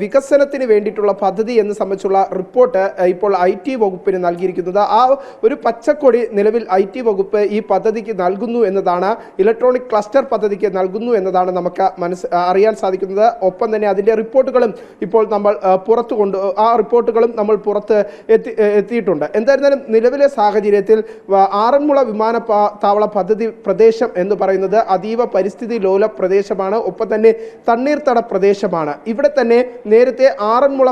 വികസനത്തിന് വേണ്ടിയിട്ടുള്ള പദ്ധതി എന്ന് സംബന്ധിച്ചുള്ള റിപ്പോർട്ട് ഇപ്പോൾ IT വകുപ്പിന് നൽകിയിരിക്കുന്നത്. ആ ഒരു പച്ചക്കൊടി നിലവിൽ IT വകുപ്പ് ഈ പദ്ധതിക്ക് നൽകുന്നു എന്നതാണ്, ഇലക്ട്രോണിക് ക്ലസ്റ്റർ പദ്ധതിക്ക് നൽകുന്നു എന്നതാണ് നമുക്ക് അറിയാൻ സാധിക്കുന്നത്. ഒപ്പം തന്നെ അതിൻ്റെ റിപ്പോർട്ടുകളും ഇപ്പോൾ നമ്മൾ പുറത്ത് എത്തിയിട്ടുണ്ട്. എന്തായിരുന്നാലും നിലവിലെ സാഹചര്യത്തിൽ ആറന്മുള വിമാനത്താവള പദ്ധതി പ്രദേശം എന്ന് പറയുന്നത് അതീവ പരിസ്ഥിതി ലോല പ്രദേശമാണ്. ഒപ്പം തന്നെ തണ്ണീർത്തട പ്രദേശമാണ്. ഇവിടെ തന്നെ നേരത്തെ ആറന്മുള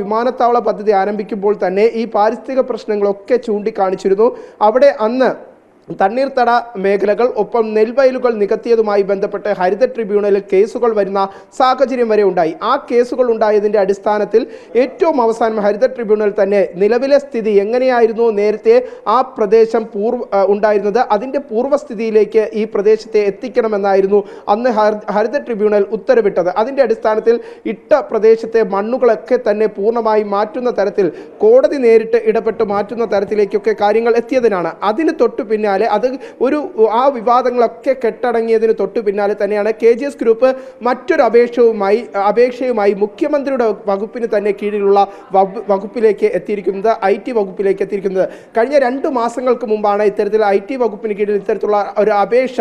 വിമാനത്താവള പദ്ധതി ആരംഭിക്കുമ്പോൾ തന്നെ ഈ പാരിസ്ഥിതിക പ്രശ്നങ്ങളൊക്കെ ചൂണ്ടിക്കാണിച്ചിരുന്നു. അവിടെ അന്ന് തണ്ണീർത്തട മേഖലകൾ ഒപ്പം നെൽവയലുകൾ നികത്തിയതുമായി ബന്ധപ്പെട്ട് ഹരിത ട്രിബ്യൂണലിൽ കേസുകൾ വരുന്ന സാഹചര്യം വരെ ഉണ്ടായി. ആ കേസുകൾ ഉണ്ടായതിൻ്റെ അടിസ്ഥാനത്തിൽ ഏറ്റവും അവസാനം ഹരിത ട്രിബ്യൂണൽ തന്നെ നിലവിലെ സ്ഥിതി എങ്ങനെയായിരുന്നു നേരത്തെ ആ പ്രദേശം ഉണ്ടായിരുന്നത് അതിൻ്റെ പൂർവ്വസ്ഥിതിയിലേക്ക് ഈ പ്രദേശത്തെ എത്തിക്കണമെന്നായിരുന്നു അന്ന് ഹരിത ട്രിബ്യൂണൽ ഉത്തരവിട്ടത്. അതിൻ്റെ അടിസ്ഥാനത്തിൽ ഇട്ട പ്രദേശത്തെ മണ്ണുകളൊക്കെ തന്നെ പൂർണ്ണമായി മാറ്റുന്ന തരത്തിൽ കോടതി നേരിട്ട് ഇടപെട്ട് മാറ്റുന്ന തരത്തിലേക്കൊക്കെ കാര്യങ്ങൾ എത്തിയതിനാണ്. അതിന് തൊട്ടു പിന്നാലെ ആ വിവാദങ്ങളൊക്കെ കെട്ടടങ്ങിയതിന് തൊട്ടു പിന്നാലെ തന്നെയാണ് KGS ഗ്രൂപ്പ് മറ്റൊരു അപേക്ഷയുമായി മുഖ്യമന്ത്രിയുടെ വകുപ്പിന് തന്നെ കീഴിലുള്ള വകുപ്പിലേക്ക് എത്തിയിരിക്കുന്നത്, IT വകുപ്പിലേക്ക് എത്തിയിരിക്കുന്നത്. കഴിഞ്ഞ 2 മാസങ്ങൾക്ക് മുമ്പാണ് ഇത്തരത്തിൽ IT വകുപ്പിന് കീഴിൽ ഇത്തരത്തിലുള്ള ഒരു അപേക്ഷ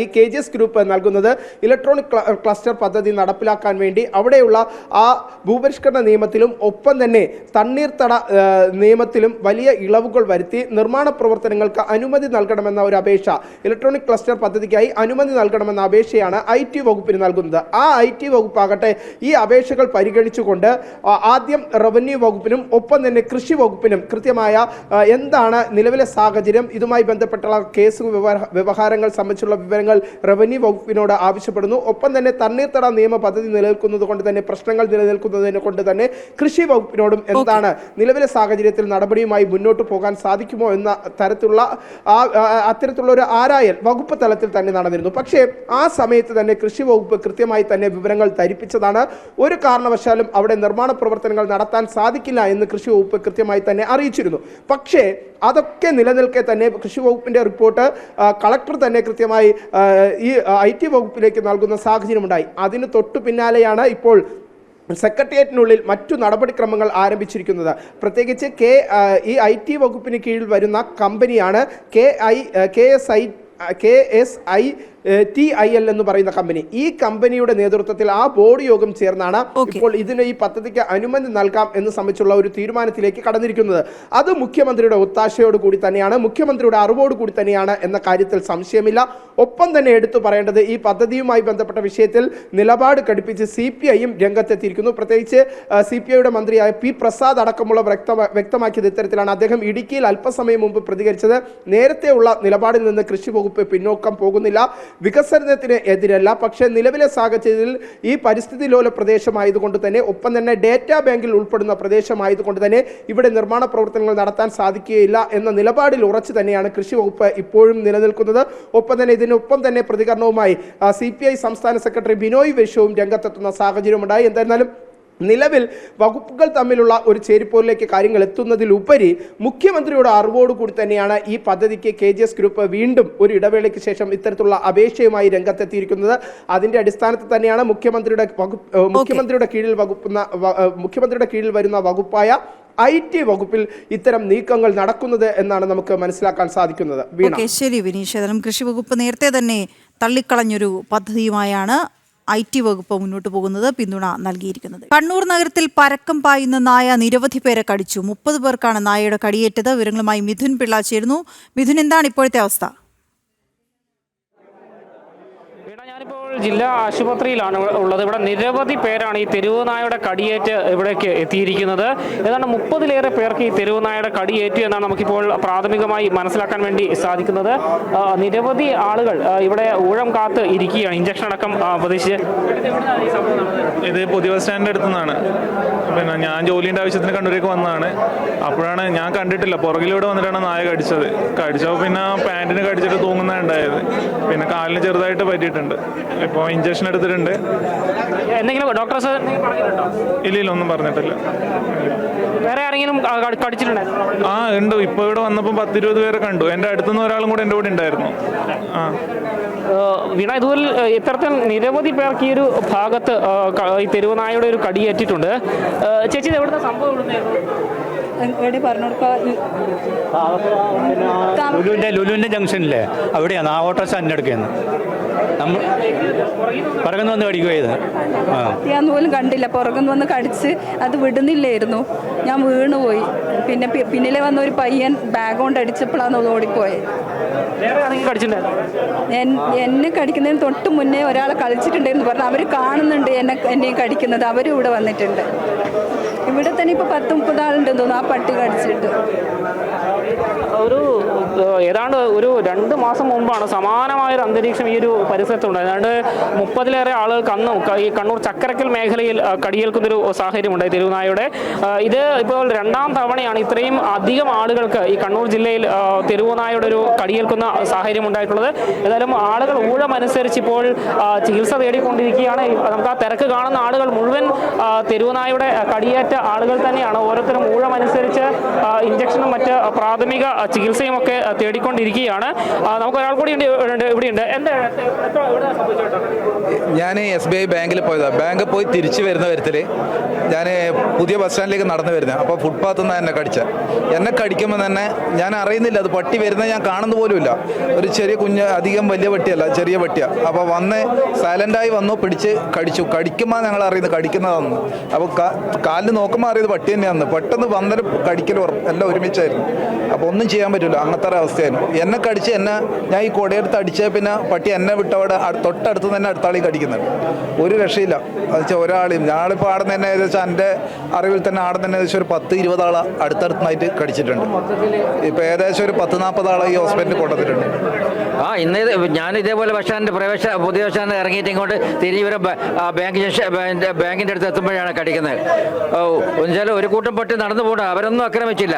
ഈ KGS ഗ്രൂപ്പ് നൽകുന്നത്. ഇലക്ട്രോണിക് ക്ലസ്റ്റർ പദ്ധതി നടപ്പിലാക്കാൻ വേണ്ടി അവിടെയുള്ള ആ ഭൂപരിഷ്കരണ നിയമത്തിലും ഒപ്പം തന്നെ തണ്ണീർത്തട നിയമത്തിലും വലിയ ഇളവുകൾ വരുത്തി നിർമ്മാണ പ്രവർത്തനങ്ങൾക്ക് അനുമതി നൽകണമെന്ന ഒരു അപേക്ഷ, ഇലക്ട്രോണിക് ക്ലസ്റ്റർ പദ്ധതിക്കായി അനുമതി നൽകണമെന്ന അപേക്ഷയാണ് IT വകുപ്പിന് നൽകുന്നത്. ആ IT വകുപ്പാകട്ടെ ഈ അപേക്ഷകൾ പരിഗണിച്ചുകൊണ്ട് ആദ്യം റവന്യൂ വകുപ്പിനും ഒപ്പം തന്നെ കൃഷി വകുപ്പിനും കൃത്യമായ എന്താണ് നിലവിലെ സാഹചര്യം, ഇതുമായി ബന്ധപ്പെട്ടുള്ള കേസ് വ്യവഹാരങ്ങൾ സംബന്ധിച്ചുള്ള വിവരങ്ങൾ റവന്യൂ വകുപ്പിനോട് ആവശ്യപ്പെടുന്നു. ഒപ്പം തന്നെ തണ്ണീർത്തട നിയമ പദ്ധതി നിലനിൽക്കുന്നത് കൊണ്ട് തന്നെ പ്രശ്നങ്ങൾ നിലനിൽക്കുന്നതിനെ കൊണ്ട് തന്നെ കൃഷി വകുപ്പിനോടും എന്താണ് നിലവിലെ സാഹചര്യത്തിൽ നടപടിയുമായി മുന്നോട്ട് പോകാൻ സാധിക്കുമോ എന്ന തരത്തിലുള്ള അത്തരത്തിലുള്ള ഒരു ആരായൽ വകുപ്പ് തലത്തിൽ തന്നെ നടന്നിരുന്നു. പക്ഷേ ആ സമയത്ത് തന്നെ കൃഷി വകുപ്പ് കൃത്യമായി തന്നെ വിവരങ്ങൾ ധരിപ്പിച്ചതാണ്. ഒരു കാരണവശാലും അവിടെ നിർമ്മാണ പ്രവർത്തനങ്ങൾ നടത്താൻ സാധിക്കില്ല എന്ന് കൃഷി വകുപ്പ് കൃത്യമായി തന്നെ അറിയിച്ചിരുന്നു. പക്ഷേ അതൊക്കെ നിലനിൽക്കെ തന്നെ കൃഷി വകുപ്പിന്റെ റിപ്പോർട്ട് കളക്ടർ തന്നെ കൃത്യമായി ഈ IT വകുപ്പിലേക്ക് നൽകുന്ന സാഹചര്യമുണ്ടായി. അതിന് തൊട്ടു പിന്നാലെയാണ് ഇപ്പോൾ സെക്രട്ടേറിയറ്റിനുള്ളിൽ മറ്റു നടപടിക്രമങ്ങൾ ആരംഭിച്ചിരിക്കുന്നത്. പ്രത്യേകിച്ച് ഈ IT വകുപ്പിന് കീഴിൽ വരുന്ന കമ്പനിയാണ് KSI TIL എന്ന് പറയുന്ന കമ്പനി. ഈ കമ്പനിയുടെ നേതൃത്വത്തിൽ ആ ബോർഡ് യോഗം ചേർന്നാണ് ഇപ്പോൾ ഇതിന് ഈ പദ്ധതിക്ക് അനുമതി നൽകാം എന്ന് സംബന്ധിച്ചുള്ള ഒരു തീരുമാനത്തിലേക്ക് കടന്നിരിക്കുന്നത്. അത് മുഖ്യമന്ത്രിയുടെ ഒത്താശയോട് കൂടി തന്നെയാണ്, മുഖ്യമന്ത്രിയുടെ അറിവോട് കൂടി തന്നെയാണ് എന്ന കാര്യത്തിൽ സംശയമില്ല. ഒപ്പം തന്നെ എടുത്തു പറയേണ്ടത്, ഈ പദ്ധതിയുമായി ബന്ധപ്പെട്ട വിഷയത്തിൽ നിലപാട് ഘടിപ്പിച്ച് CPIയും രംഗത്തെത്തിയിരിക്കുന്നു. പ്രത്യേകിച്ച് CPIയുടെ മന്ത്രിയായ P. പ്രസാദ് അടക്കമുള്ള വ്യക്തമാക്കിയത് ഇത്തരത്തിലാണ്. അദ്ദേഹം ഇടുക്കിയിൽ അല്പസമയം മുമ്പ് പ്രതികരിച്ചത്, നേരത്തെയുള്ള നിലപാടിൽ നിന്ന് കൃഷി വകുപ്പ് പിന്നോക്കം പോകുന്നില്ല, വികസനത്തിന് എതിരല്ല, പക്ഷേ നിലവിലെ സാഹചര്യത്തിൽ ഈ പരിസ്ഥിതി ലോല പ്രദേശമായതുകൊണ്ട് തന്നെ, ഒപ്പം തന്നെ ഡേറ്റാ ബാങ്കിൽ ഉൾപ്പെടുന്ന പ്രദേശമായതുകൊണ്ട് തന്നെ ഇവിടെ നിർമ്മാണ പ്രവർത്തനങ്ങൾ നടത്താൻ സാധിക്കുകയില്ല എന്ന നിലപാടിൽ ഉറച്ചു തന്നെയാണ് കൃഷി വകുപ്പ് ഇപ്പോഴും നിലനിൽക്കുന്നത്. ഒപ്പം തന്നെ ഇതിനൊപ്പം തന്നെ പ്രതികരണവുമായി CPI സംസ്ഥാന സെക്രട്ടറി ബിനോയ് വിശ്വവും രംഗത്തെത്തുന്ന സാഹചര്യമുണ്ടായി. എന്തായിരുന്നാലും നിലവിൽ വകുപ്പുകൾ തമ്മിലുള്ള ഒരു ചേരിപ്പോരിലേക്ക് കാര്യങ്ങൾ എത്തുന്നതിലുപരി മുഖ്യമന്ത്രിയുടെ അറിവോടുകൂടി തന്നെയാണ് ഈ പദ്ധതിക്ക് KGS ഗ്രൂപ്പ് വീണ്ടും ഒരു ഇടവേളയ്ക്ക് ശേഷം ഇത്തരത്തിലുള്ള അപേക്ഷയുമായി രംഗത്തെത്തിയിരിക്കുന്നത്. അതിന്റെ അടിസ്ഥാനത്തിൽ തന്നെയാണ് മുഖ്യമന്ത്രിയുടെ കീഴിൽ വരുന്ന വകുപ്പായ IT വകുപ്പിൽ ഇത്തരം നീക്കങ്ങൾ നടക്കുന്നത് എന്നാണ് നമുക്ക് മനസ്സിലാക്കാൻ സാധിക്കുന്നത്. ശരി വിനീഷ്, കൃഷി വകുപ്പ് നേരത്തെ തന്നെ തള്ളിക്കളഞ്ഞൊരു പദ്ധതിയുമായാണ് IT വകുപ്പ് മുന്നോട്ട് പോകുന്നത്, പിന്തുണ നൽകിയിരിക്കുന്നത്. കണ്ണൂർ നഗരത്തിൽ പരക്കം പായുന്ന നായ നിരവധി പേരെ കടിച്ചു. 30 പേർക്കാണ് നായയുടെ കടിയേറ്റത്. വിവരങ്ങളുമായി മിഥുൻ പിള്ള ചേരുന്നു. മിഥുൻ, എന്താണ് ഇപ്പോഴത്തെ അവസ്ഥ? ഞാനിപ്പോൾ ജില്ലാ ആശുപത്രിയിലാണ് ഉള്ളത്. ഇവിടെ നിരവധി പേരാണ് ഈ തെരുവ് നായയുടെ കടിയേറ്റ് ഇവിടേക്ക് എത്തിയിരിക്കുന്നത്. ഏതാണ്ട് 30-ലേറെ പേർക്ക് ഈ തെരുവ് നായയുടെ കടിയേറ്റു എന്നാണ് നമുക്കിപ്പോൾ പ്രാഥമികമായി മനസ്സിലാക്കാൻ വേണ്ടി സാധിക്കുന്നത്. നിരവധി ആളുകൾ ഇവിടെ ഊഴം കാത്ത് ഇരിക്കുകയാണ്, ഇഞ്ചക്ഷൻ അടക്കം പ്രതീക്ഷിച്ച്. ഇത് പുതിയ ബസ് സ്റ്റാൻഡിൻ്റെ അടുത്തു നിന്നാണ്. പിന്നെ ഞാൻ ജോലിൻ്റെ ആവശ്യത്തിന് കണ്ണൂരേക്ക് വന്നതാണ്. അപ്പോഴാണ് ഞാൻ കണ്ടിട്ടില്ല, പുറകിലൂടെ വന്നിട്ടാണ് നായ കടിച്ചപ്പോൾ പിന്നെ പാൻറ്റിന് കടിച്ചിട്ട് തൂങ്ങുന്നുണ്ടായത്. പിന്നെ കാലിന് ചെറുതായിട്ട് പറ്റിയിട്ടുണ്ട്. ഇപ്പോൾ ഇഞ്ചക്ഷൻ എടുത്തിട്ടുണ്ട്. എന്തെങ്കിലും ഡോക്ടേഴ്സ് ഇല്ല, ഒന്നും പറഞ്ഞിട്ടില്ല. വേറെ ആരെങ്കിലും കടിച്ചിട്ടുണ്ടോ? ഉണ്ട്. ഇപ്പോൾ ഇവിടെ വന്നപ്പോൾ 10-20 പേരെ കണ്ടു. എൻ്റെ അടുത്തുനിന്ന് ഒരാളും കൂടെ എൻ്റെ കൂടെ ഉണ്ടായിരുന്നു. വീണ, ഇതുപോലെ ഇത്തരത്തിൽ നിരവധി പേർക്ക് ഈ ഒരു ഭാഗത്ത് ഈ തെരുവുനായയുടെ ഒരു കടിയേറ്റിട്ടുണ്ട്. ചേച്ചി, എവിടുത്തെ സംഭവം? ലുലുവിൻ്റെ ജംഗ്ഷനില്ലേ, അവിടെയാണ് ആ ഓട്ടോ സ്റ്റാൻഡിൻ്റെ അടുക്കുകയെന്ന് നമ്മൾ പുറകുന്ന് വന്ന് കടിക്കുകയത്. ഞാൻ പോലും കണ്ടില്ല, പുറകുന്ന് വന്ന് കടിച്ച് അത് വിടുന്നില്ലായിരുന്നു. ഞാൻ വീണുപോയി. പിന്നെ പിന്നിലെ വന്ന ഒരു പയ്യൻ ബാഗ് കൊണ്ട് അടിച്ചപ്പോഴാണ് ഓടിപ്പോയത്. എന്നെ കടിക്കുന്നതിന് തൊട്ട് മുന്നേ ഒരാളെ കളിച്ചിട്ടുണ്ടെന്ന് പറഞ്ഞു. അവർ കാണുന്നുണ്ട് എന്നെ കടിക്കുന്നത്. അവരും ഇവിടെ വന്നിട്ടുണ്ട്. ഇവിടെ തന്നെ ഇപ്പോൾ 10-30 ആളുണ്ടെന്ന് തോന്നുന്നു ആ പട്ടി കടിച്ചിട്ട്. ഏതാണ്ട് ഒരു 2 മാസം മുമ്പാണ് സമാനമായൊരു അന്തരീക്ഷം ഈ ഒരു പരിസരത്തുണ്ട്. ഏതാണ്ട് 30-ലേറെ ആളുകൾക്ക് അന്നും ഈ കണ്ണൂർ ചക്കരക്കൽ മേഖലയിൽ കടിയേൽക്കുന്നൊരു സാഹചര്യമുണ്ടായി തെരുവുനായയുടെ. ഇത് ഇപ്പോൾ 2ാം തവണയാണ് ഇത്രയും അധികം ആളുകൾക്ക് ഈ കണ്ണൂർ ജില്ലയിൽ തെരുവുനായയുടെ ഒരു കടിയേൽക്കുന്ന സാഹചര്യം ഉണ്ടായിട്ടുള്ളത്. ഏതായാലും ആളുകൾ ഊഴമനുസരിച്ച് ഇപ്പോൾ ചികിത്സ തേടിക്കൊണ്ടിരിക്കുകയാണ്. നമുക്ക് ആ തിരക്ക് കാണുന്ന ആളുകൾ മുഴുവൻ തെരുവുനായയുടെ കടിയേറ്റ ആളുകൾ തന്നെയാണ്. ഓരോരുത്തരും ഊഴമനുസരിച്ച് ഇഞ്ചക്ഷനും മറ്റ് പ്രാഥമിക ചികിത്സയും ഒക്കെ തേടിക്കൊണ്ടിരിക്കുകയാണ്. നമുക്ക് ഒരാൾ കൂടി ഇവിടെയുണ്ട്. ഞാൻ SBI ബാങ്കിൽ പോയതാണ്. ബാങ്കിൽ പോയി തിരിച്ചു വരുന്ന തരത്തിൽ ഞാൻ പുതിയ ബസ് സ്റ്റാൻഡിലേക്ക് നടന്നു വരുന്നത്. അപ്പോൾ ഫുട്പാത്തിൽ നിന്ന് എന്നെ എന്നെ കടിക്കുമ്പോൾ തന്നെ ഞാൻ അറിയുന്നില്ല, അത് പട്ടി വരുന്നത് ഞാൻ കാണുന്ന പോലുമില്ല. ഒരു ചെറിയ കുഞ്ഞ്, അധികം വലിയ പട്ടിയല്ല, ചെറിയ പട്ടിയാണ്. അപ്പോൾ വന്ന് സൈലൻ്റായി വന്നു, പിടിച്ച് കടിക്കുമ്പോൾ ഞങ്ങൾ അറിയുന്നത് കടിക്കുന്നതാണെന്ന്. അപ്പോൾ കാലിൽ നോക്കുമ്പോൾ അറിയുന്നത് പട്ടി തന്നെയാണെന്ന്. പെട്ടെന്ന് വന്നൊരു കടിക്കൽ എല്ലാം ഒരുമിച്ചായിരുന്നു. അപ്പോൾ ഒന്നും ചെയ്യാൻ പറ്റില്ല, അങ്ങനത്തെ ഒരു അവസ്ഥയായിരുന്നു. എന്നെ കടിച്ച് ഞാൻ ഈ കൊടയെടുത്ത് അടിച്ച പിന്നെ പട്ടി എന്നെ വിട്ടവിടെ തൊട്ടടുത്ത് തന്നെ അടുത്താളി കടിക്കുന്നുണ്ട്. ഒരു രക്ഷയില്ല. അത് വെച്ചാൽ ഒരാളെയും ഞാളിപ്പോൾ ആടെ തന്നെ ഏകദേശം എൻ്റെ അറിവിൽ തന്നെ ആടെ തന്നെ ഏകദേശം ഒരു 10-20 ആളെ അടുത്തടുത്തായിട്ട് കടിച്ചിട്ടുണ്ട്. ഇപ്പോൾ ഏകദേശം ഒരു 10-40 ആളെ ഈ ഹോസ്പിറ്റലിൽ കൊണ്ടുവന്നിട്ടുണ്ട്. ഇന്ന് ഞാൻ ഇതേപോലെ ബസ് സ്റ്റാൻഡ് പുതിയ ബസ് സ്റ്റാൻഡ് ഇറങ്ങിയിട്ട് ഇങ്ങോട്ട് തിരിഞ്ഞ് വരെ ബാങ്കിൻ്റെ അടുത്ത് എത്തുമ്പോഴാണ് കടിക്കുന്നത്. എന്നുവെച്ചാൽ ഒരു കൂട്ടം പട്ടി നടന്നു പോകണ്ട, അവരൊന്നും ആക്രമിച്ചില്ല.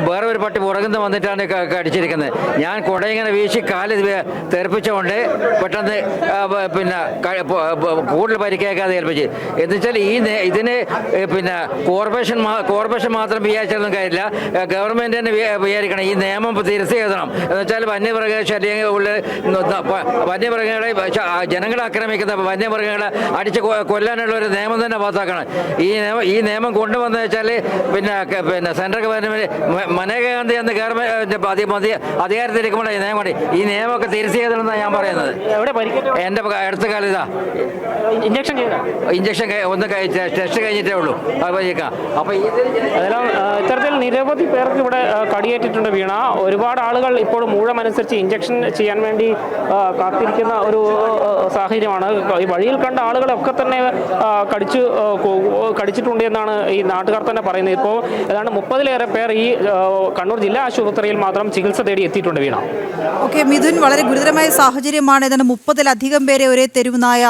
വേറെ ഒരു പട്ടി പുറകുന്ന് വന്നിട്ടാണ് കടിച്ചിരിക്കുന്നത്. ഞാൻ കുടയിങ്ങനെ വീശി കാല് തെറിപ്പിച്ചുകൊണ്ട് പെട്ടെന്ന് പിന്നെ കൂടുതൽ പരിക്കേക്കാതെ ഏൽപ്പിച്ച്. എന്നുവെച്ചാൽ ഇതിന് പിന്നെ കോർപ്പറേഷൻ മാത്രം വിചാരിച്ചൊന്നും കാര്യമില്ല. ഗവൺമെൻറ് തന്നെ വിചാരിക്കണം. ഈ നിയമം തിരുത്തി എഴുതണം. എന്നുവെച്ചാൽ വന്യമൃഗശല്യം ഉള്ളിൽ വന്യമൃഗങ്ങളെ ജനങ്ങളെ ആക്രമിക്കുന്ന വന്യമൃഗങ്ങളെ അടിച്ച് കൊല്ലാനുള്ള ഒരു നിയമം തന്നെ പാസ്സാക്കണം. ഈ നിയമം കൊണ്ടുവന്നു വെച്ചാൽ പിന്നെ സെൻട്രൽ ഗവൺമെന്റ് മനേകാ ഗാന്ധി എന്ന ഗവൺമെന്റ് അധികാരത്തിലിരിക്കുമ്പോൾ ഈ നിയമമൊക്കെ തിരിച്ചെഴുതണമെന്നാണ് ഞാൻ പറയുന്നത്. എൻ്റെ അടുത്ത കാലത്താ ഇഞ്ചക്ഷൻ ഒന്ന് ടെസ്റ്റ് കഴിഞ്ഞിട്ടേ ഉള്ളൂ. അപ്പോൾ അതെല്ലാം ഇത്തരത്തിൽ നിരവധി പേർക്ക് ഇവിടെ കടിയേറ്റിട്ടുണ്ട് വീണ. ഒരുപാട് ആളുകൾ ഇപ്പോൾ മൂഴമനുസരിച്ച് ഇഞ്ചക്ഷൻ ചെയ്യാൻ വേണ്ടി കാത്തിരിക്കുന്ന ഒരു സാഹചര്യമാണ്. ഈ വഴിയിൽ കണ്ട ആളുകളൊക്കെ തന്നെ കടിച്ചിട്ടുണ്ട് എന്നാണ് ഈ നാട്ടുകാർ തന്നെ പറയുന്നത്. ഇപ്പോൾ ഏതാണ്ട് 30-ലേറെ പേർ ഈ കണ്ണൂർ ജില്ലാ ആശുപത്രിയിൽ മാത്രം ചികിത്സ തേടി എത്തിയിട്ടുണ്ട് വീണ. ഓക്കെ മിഥുൻ, വളരെ ഗുരുതരമായ സാഹചര്യമാണ്. ഏതാണ്ട് 30-ലധികം പേരെ ഒരേ തെരുവുനായ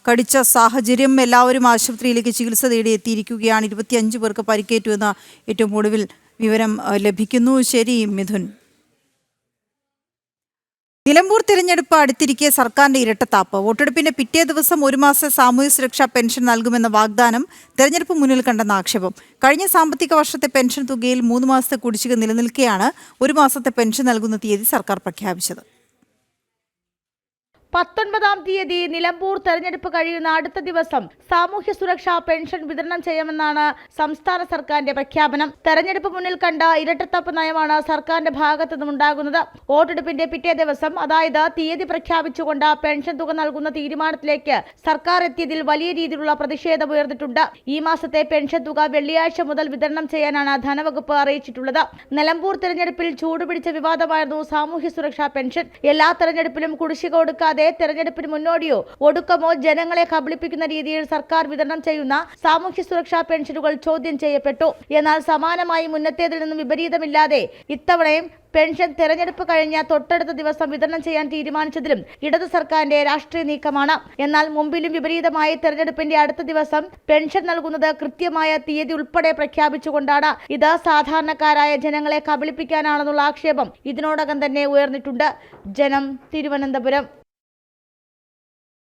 കടിച്ച സാഹചര്യം. എല്ലാവരും ആശുപത്രിയിലേക്ക് ചികിത്സ തേടി എത്തിയിരിക്കുകയാണ്. 25 പേർക്ക് പരിക്കേറ്റു എന്ന ഏറ്റവും ഒടുവിൽ വിവരം ലഭിക്കുന്നു. ശരി മിഥുൻ. നിലമ്പൂർ തിരഞ്ഞെടുപ്പ് അടുത്തിരിക്കെ സർക്കാരിന്റെ ഇരട്ടത്താപ്പ്. വോട്ടെടുപ്പിന്റെ പിറ്റേ ദിവസം 1 മാസത്തെ സാമൂഹ്യ സുരക്ഷാ പെൻഷൻ നൽകുമെന്ന വാഗ്ദാനം തെരഞ്ഞെടുപ്പ് മുന്നിൽ കണ്ടെന്ന ആക്ഷേപം. കഴിഞ്ഞ സാമ്പത്തിക വർഷത്തെ പെൻഷൻ തുകയിൽ 3 മാസത്തെ കുടിശ്ശിക നിലനിൽക്കെയാണ് 1 മാസത്തെ പെൻഷൻ നൽകുന്ന തീയതി സർക്കാർ പ്രഖ്യാപിച്ചത്. 19-ാം തീയതി നിലമ്പൂർ തെരഞ്ഞെടുപ്പ് കഴിയുന്ന അടുത്ത ദിവസം സാമൂഹ്യ സുരക്ഷാ പെൻഷൻ വിതരണം ചെയ്യുമെന്നാണ് സംസ്ഥാന സർക്കാരിന്റെ പ്രഖ്യാപനം. തെരഞ്ഞെടുപ്പ് മുന്നിൽ കണ്ട ഇരട്ടത്തപ്പ് നയമാണ് സർക്കാരിന്റെ ഭാഗത്തു നിന്നുണ്ടാകുന്നത്. വോട്ടെടുപ്പിന്റെ പിറ്റേ ദിവസം, അതായത് തീയതി പ്രഖ്യാപിച്ചുകൊണ്ട് പെൻഷൻ തുക നൽകുന്ന തീരുമാനത്തിലേക്ക് സർക്കാർ എത്തിയതിൽ വലിയ രീതിയിലുള്ള പ്രതിഷേധം ഉയർന്നിട്ടുണ്ട്. ഈ മാസത്തെ പെൻഷൻ തുക വെള്ളിയാഴ്ച മുതൽ വിതരണം ചെയ്യാനാണ് ധനവകുപ്പ് അറിയിച്ചിട്ടുള്ളത്. നിലമ്പൂർ തെരഞ്ഞെടുപ്പിൽ ചൂടുപിടിച്ച വിവാദമായിരുന്നു സാമൂഹ്യ സുരക്ഷാ പെൻഷൻ. എല്ലാ തെരഞ്ഞെടുപ്പിലും കുടിശ്ശിക കൊടുക്കാതെ തെരഞ്ഞെടുപ്പിന് മുന്നോടിയോ ഒടുക്കമോ ജനങ്ങളെ കബളിപ്പിക്കുന്ന രീതിയിൽ സർക്കാർ വിതരണം ചെയ്യുന്ന സാമൂഹ്യ സുരക്ഷാ പെൻഷനുകൾ ചോദ്യം ചെയ്യപ്പെട്ടു. എന്നാൽ സമാനമായി മുന്നത്തേതിൽ നിന്നും വിപരീതമില്ലാതെ ഇത്തവണയും പെൻഷൻ തെരഞ്ഞെടുപ്പ് കഴിഞ്ഞ തൊട്ടടുത്ത ദിവസം വിതരണം ചെയ്യാൻ തീരുമാനിച്ചതിലും ഇടതു സർക്കാരിന്റെ രാഷ്ട്രീയ നീക്കമാണ്. എന്നാൽ മുമ്പിലും വിപരീതമായി തെരഞ്ഞെടുപ്പിന്റെ അടുത്ത ദിവസം പെൻഷൻ നൽകുന്നത് കൃത്യമായ തീയതി ഉൾപ്പെടെ പ്രഖ്യാപിച്ചുകൊണ്ടാണ്. ഇത് സാധാരണക്കാരായ ജനങ്ങളെ കബളിപ്പിക്കാനാണെന്നുള്ള ആക്ഷേപം ഇതിനോടകം തന്നെ ഉയർന്നിട്ടുണ്ട്. ജനം, തിരുവനന്തപുരം.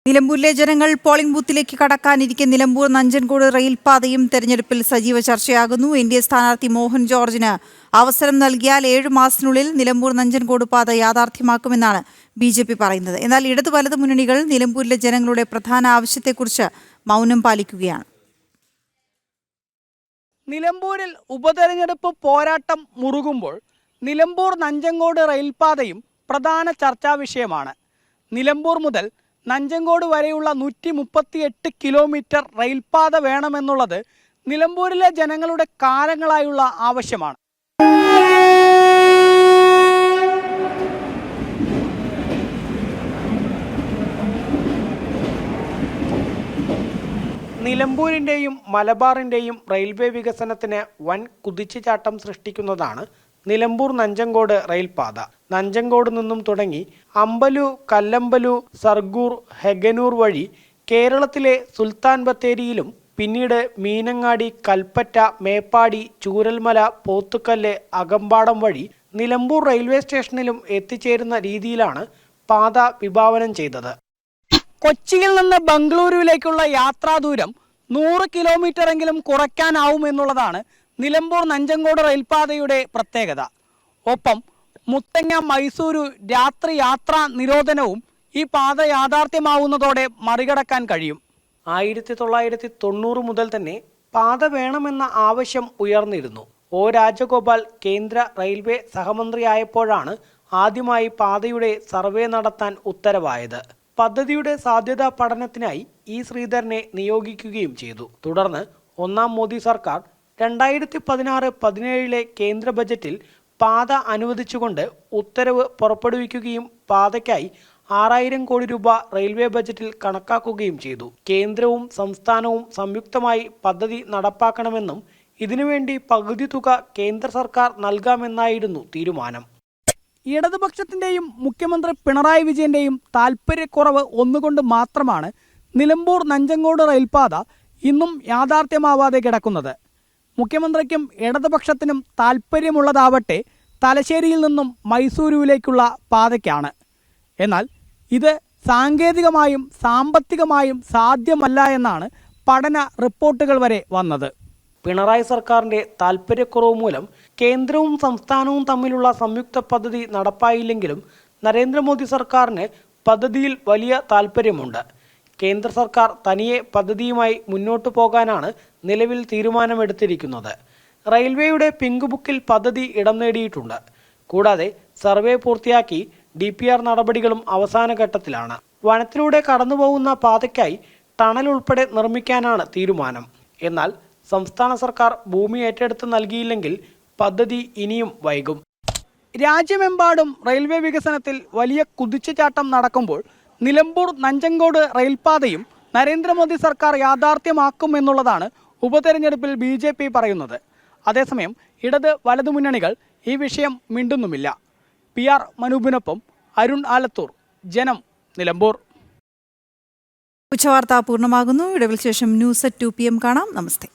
നിലമ്പൂരിലെ ജനങ്ങൾ പോളിംഗ് ബൂത്തിലേക്ക് കടക്കാനിരിക്കെ നിലമ്പൂർ നഞ്ചൻകോട് റെയിൽപാതയും തെരഞ്ഞെടുപ്പിൽ സജീവ ചർച്ചയാകുന്നു. NDA സ്ഥാനാർത്ഥി മോഹൻ ജോർജിന് അവസരം നൽകിയാൽ 7 മാസത്തിനുള്ളിൽ നിലമ്പൂർ നഞ്ചൻകോട് പാത യാഥാർത്ഥ്യമാക്കുമെന്നാണ് BJP പറയുന്നത്. എന്നാൽ ഇടതു വലതു മുന്നണികൾ നിലമ്പൂരിലെ ജനങ്ങളുടെ പ്രധാന ആവശ്യത്തെക്കുറിച്ച് മൗനം പാലിക്കുകയാണ്. നിലമ്പൂരിൽ ഉപതെരഞ്ഞെടുപ്പ് പോരാട്ടം മുറുകുമ്പോൾ നിലമ്പൂർ നഞ്ചൻകോട് റെയിൽപാതയും പ്രധാന ചർച്ചാ വിഷയമാണ്. നിലമ്പൂർ മുതൽ നഞ്ചൻകോട് വരെയുള്ള 138 കിലോമീറ്റർ റെയിൽപാത വേണമെന്നുള്ളത് നിലമ്പൂരിലെ ജനങ്ങളുടെ കാലങ്ങളായുള്ള ആവശ്യമാണ്. നിലമ്പൂരിൻ്റെയും മലബാറിൻ്റെയും റെയിൽവേ വികസനത്തിന് വൻ കുതിച്ചുചാട്ടം സൃഷ്ടിക്കുന്നതാണ് നിലമ്പൂർ നഞ്ചൻകോട് റെയിൽപാത. നഞ്ചൻകോട് നിന്നും തുടങ്ങി അമ്പലു, കല്ലമ്പലു, സർഗൂർ, ഹെഗനൂർ വഴി കേരളത്തിലെ സുൽത്താൻ ബത്തേരിയിലും പിന്നീട് മീനങ്ങാടി, കൽപ്പറ്റ, മേപ്പാടി, ചൂരൽമല, പോത്തുക്കല്ല്, അകമ്പാടം വഴി നിലമ്പൂർ റെയിൽവേ സ്റ്റേഷനിലും എത്തിച്ചേരുന്ന രീതിയിലാണ് പാത വിഭാവനം ചെയ്തത്. കൊച്ചിയിൽ നിന്ന് ബംഗളൂരുവിലേക്കുള്ള യാത്രാദൂരം 100 കിലോമീറ്ററെങ്കിലും കുറയ്ക്കാനാവുമെന്നുള്ളതാണ് നിലമ്പൂർ നഞ്ചൻകോട് റെയിൽപാതയുടെ പ്രത്യേകത. ഒപ്പം മുത്തങ്ങ, മൈസൂരു രാത്രി യാത്രാ നിരോധനവും ഈ പാത യാഥാർത്ഥ്യമാവുന്നതോടെ മറികടക്കാൻ കഴിയും. 1990 മുതൽ തന്നെ പാത വേണമെന്ന ആവശ്യം ഉയർന്നിരുന്നു. O. രാജഗോപാൽ കേന്ദ്ര റെയിൽവേ സഹമന്ത്രിയായപ്പോഴാണ് ആദ്യമായി പാതയുടെ സർവേ നടത്താൻ ഉത്തരവായത്. പദ്ധതിയുടെ സാധ്യതാ പഠനത്തിനായി E. ശ്രീധരനെ നിയോഗിക്കുകയും ചെയ്തു. തുടർന്ന് 1ാം മോദി സർക്കാർ 2016-17 കേന്ദ്ര ബജറ്റിൽ പാത അനുവദിച്ചുകൊണ്ട് ഉത്തരവ് പുറപ്പെടുവിക്കുകയും പാതയ്ക്കായി 6000 കോടി രൂപ റെയിൽവേ ബജറ്റിൽ കണക്കാക്കുകയും ചെയ്തു. കേന്ദ്രവും സംസ്ഥാനവും സംയുക്തമായി പദ്ധതി നടപ്പാക്കണമെന്നും ഇതിനുവേണ്ടി പകുതി തുക കേന്ദ്ര സർക്കാർ നൽകാമെന്നായിരുന്നു തീരുമാനം. ഇടതുപക്ഷത്തിന്റെയും മുഖ്യമന്ത്രി പിണറായി വിജയന്റെയും താൽപ്പര്യക്കുറവ് ഒന്നുകൊണ്ട് മാത്രമാണ് നിലമ്പൂർ നഞ്ചൻകോട് റെയിൽപാത ഇന്നും യാഥാർത്ഥ്യമാവാതെ കിടക്കുന്നത്. മുഖ്യമന്ത്രിക്കും ഇടതുപക്ഷത്തിനും താൽപ്പര്യമുള്ളതാവട്ടെ തലശ്ശേരിയിൽ നിന്നും മൈസൂരുവിലേക്കുള്ള പാതയ്ക്കാണ്. എന്നാൽ ഇത് സാങ്കേതികമായും സാമ്പത്തികമായും സാധ്യമല്ല എന്നാണ് പഠന റിപ്പോർട്ടുകൾ വരെ വന്നത്. പിണറായി സർക്കാരിൻ്റെ താൽപ്പര്യക്കുറവ് മൂലം കേന്ദ്രവും സംസ്ഥാനവും തമ്മിലുള്ള സംയുക്ത പദ്ധതി നടപ്പായില്ലെങ്കിലും നരേന്ദ്രമോദി സർക്കാരിന് പദ്ധതിയിൽ വലിയ താൽപ്പര്യമുണ്ട്. കേന്ദ്ര സർക്കാർ തനിയെ പദ്ധതിയുമായി മുന്നോട്ടു പോകാനാണ് നിലവിൽ തീരുമാനമെടുത്തിരിക്കുന്നത്. റെയിൽവേയുടെ പിങ്ക് ബുക്കിൽ പദ്ധതി ഇടം നേടിയിട്ടുണ്ട്. കൂടാതെ സർവേ പൂർത്തിയാക്കി DPR നടപടികളും അവസാന ഘട്ടത്തിലാണ്. വനത്തിലൂടെ കടന്നുപോകുന്ന പാതയ്ക്കായി ടണൽ ഉൾപ്പെടെ നിർമ്മിക്കാനാണ് തീരുമാനം. എന്നാൽ സംസ്ഥാന സർക്കാർ ഭൂമി ഏറ്റെടുത്ത് നൽകിയില്ലെങ്കിൽ പദ്ധതി ഇനിയും വൈകും. രാജ്യമെമ്പാടും റെയിൽവേ വികസനത്തിൽ വലിയ കുതിച്ചുചാട്ടം നടക്കുമ്പോൾ നിലമ്പൂർ നഞ്ചങ്കോട് റെയിൽപാതയും നരേന്ദ്രമോദി സർക്കാർ യാഥാർത്ഥ്യമാക്കുമെന്നുള്ളതാണ് ഉപതെരഞ്ഞെടുപ്പിൽ BJP പറയുന്നത്. അതേസമയം ഇടത് വലതു മുന്നണികൾ ഈ വിഷയം മിണ്ടുന്നുമില്ല. PR മനൂപിനൊപ്പം അരുൺ ആലത്തൂർ, ജനം, നിലമ്പൂർ. ഉച്ചവാർത്ത പൂർണ്ണമാകുന്നു. ഇടവേളയ്ക്ക് ശേഷം ന്യൂസ് at 2 PM കാണാം. നമസ്തേ.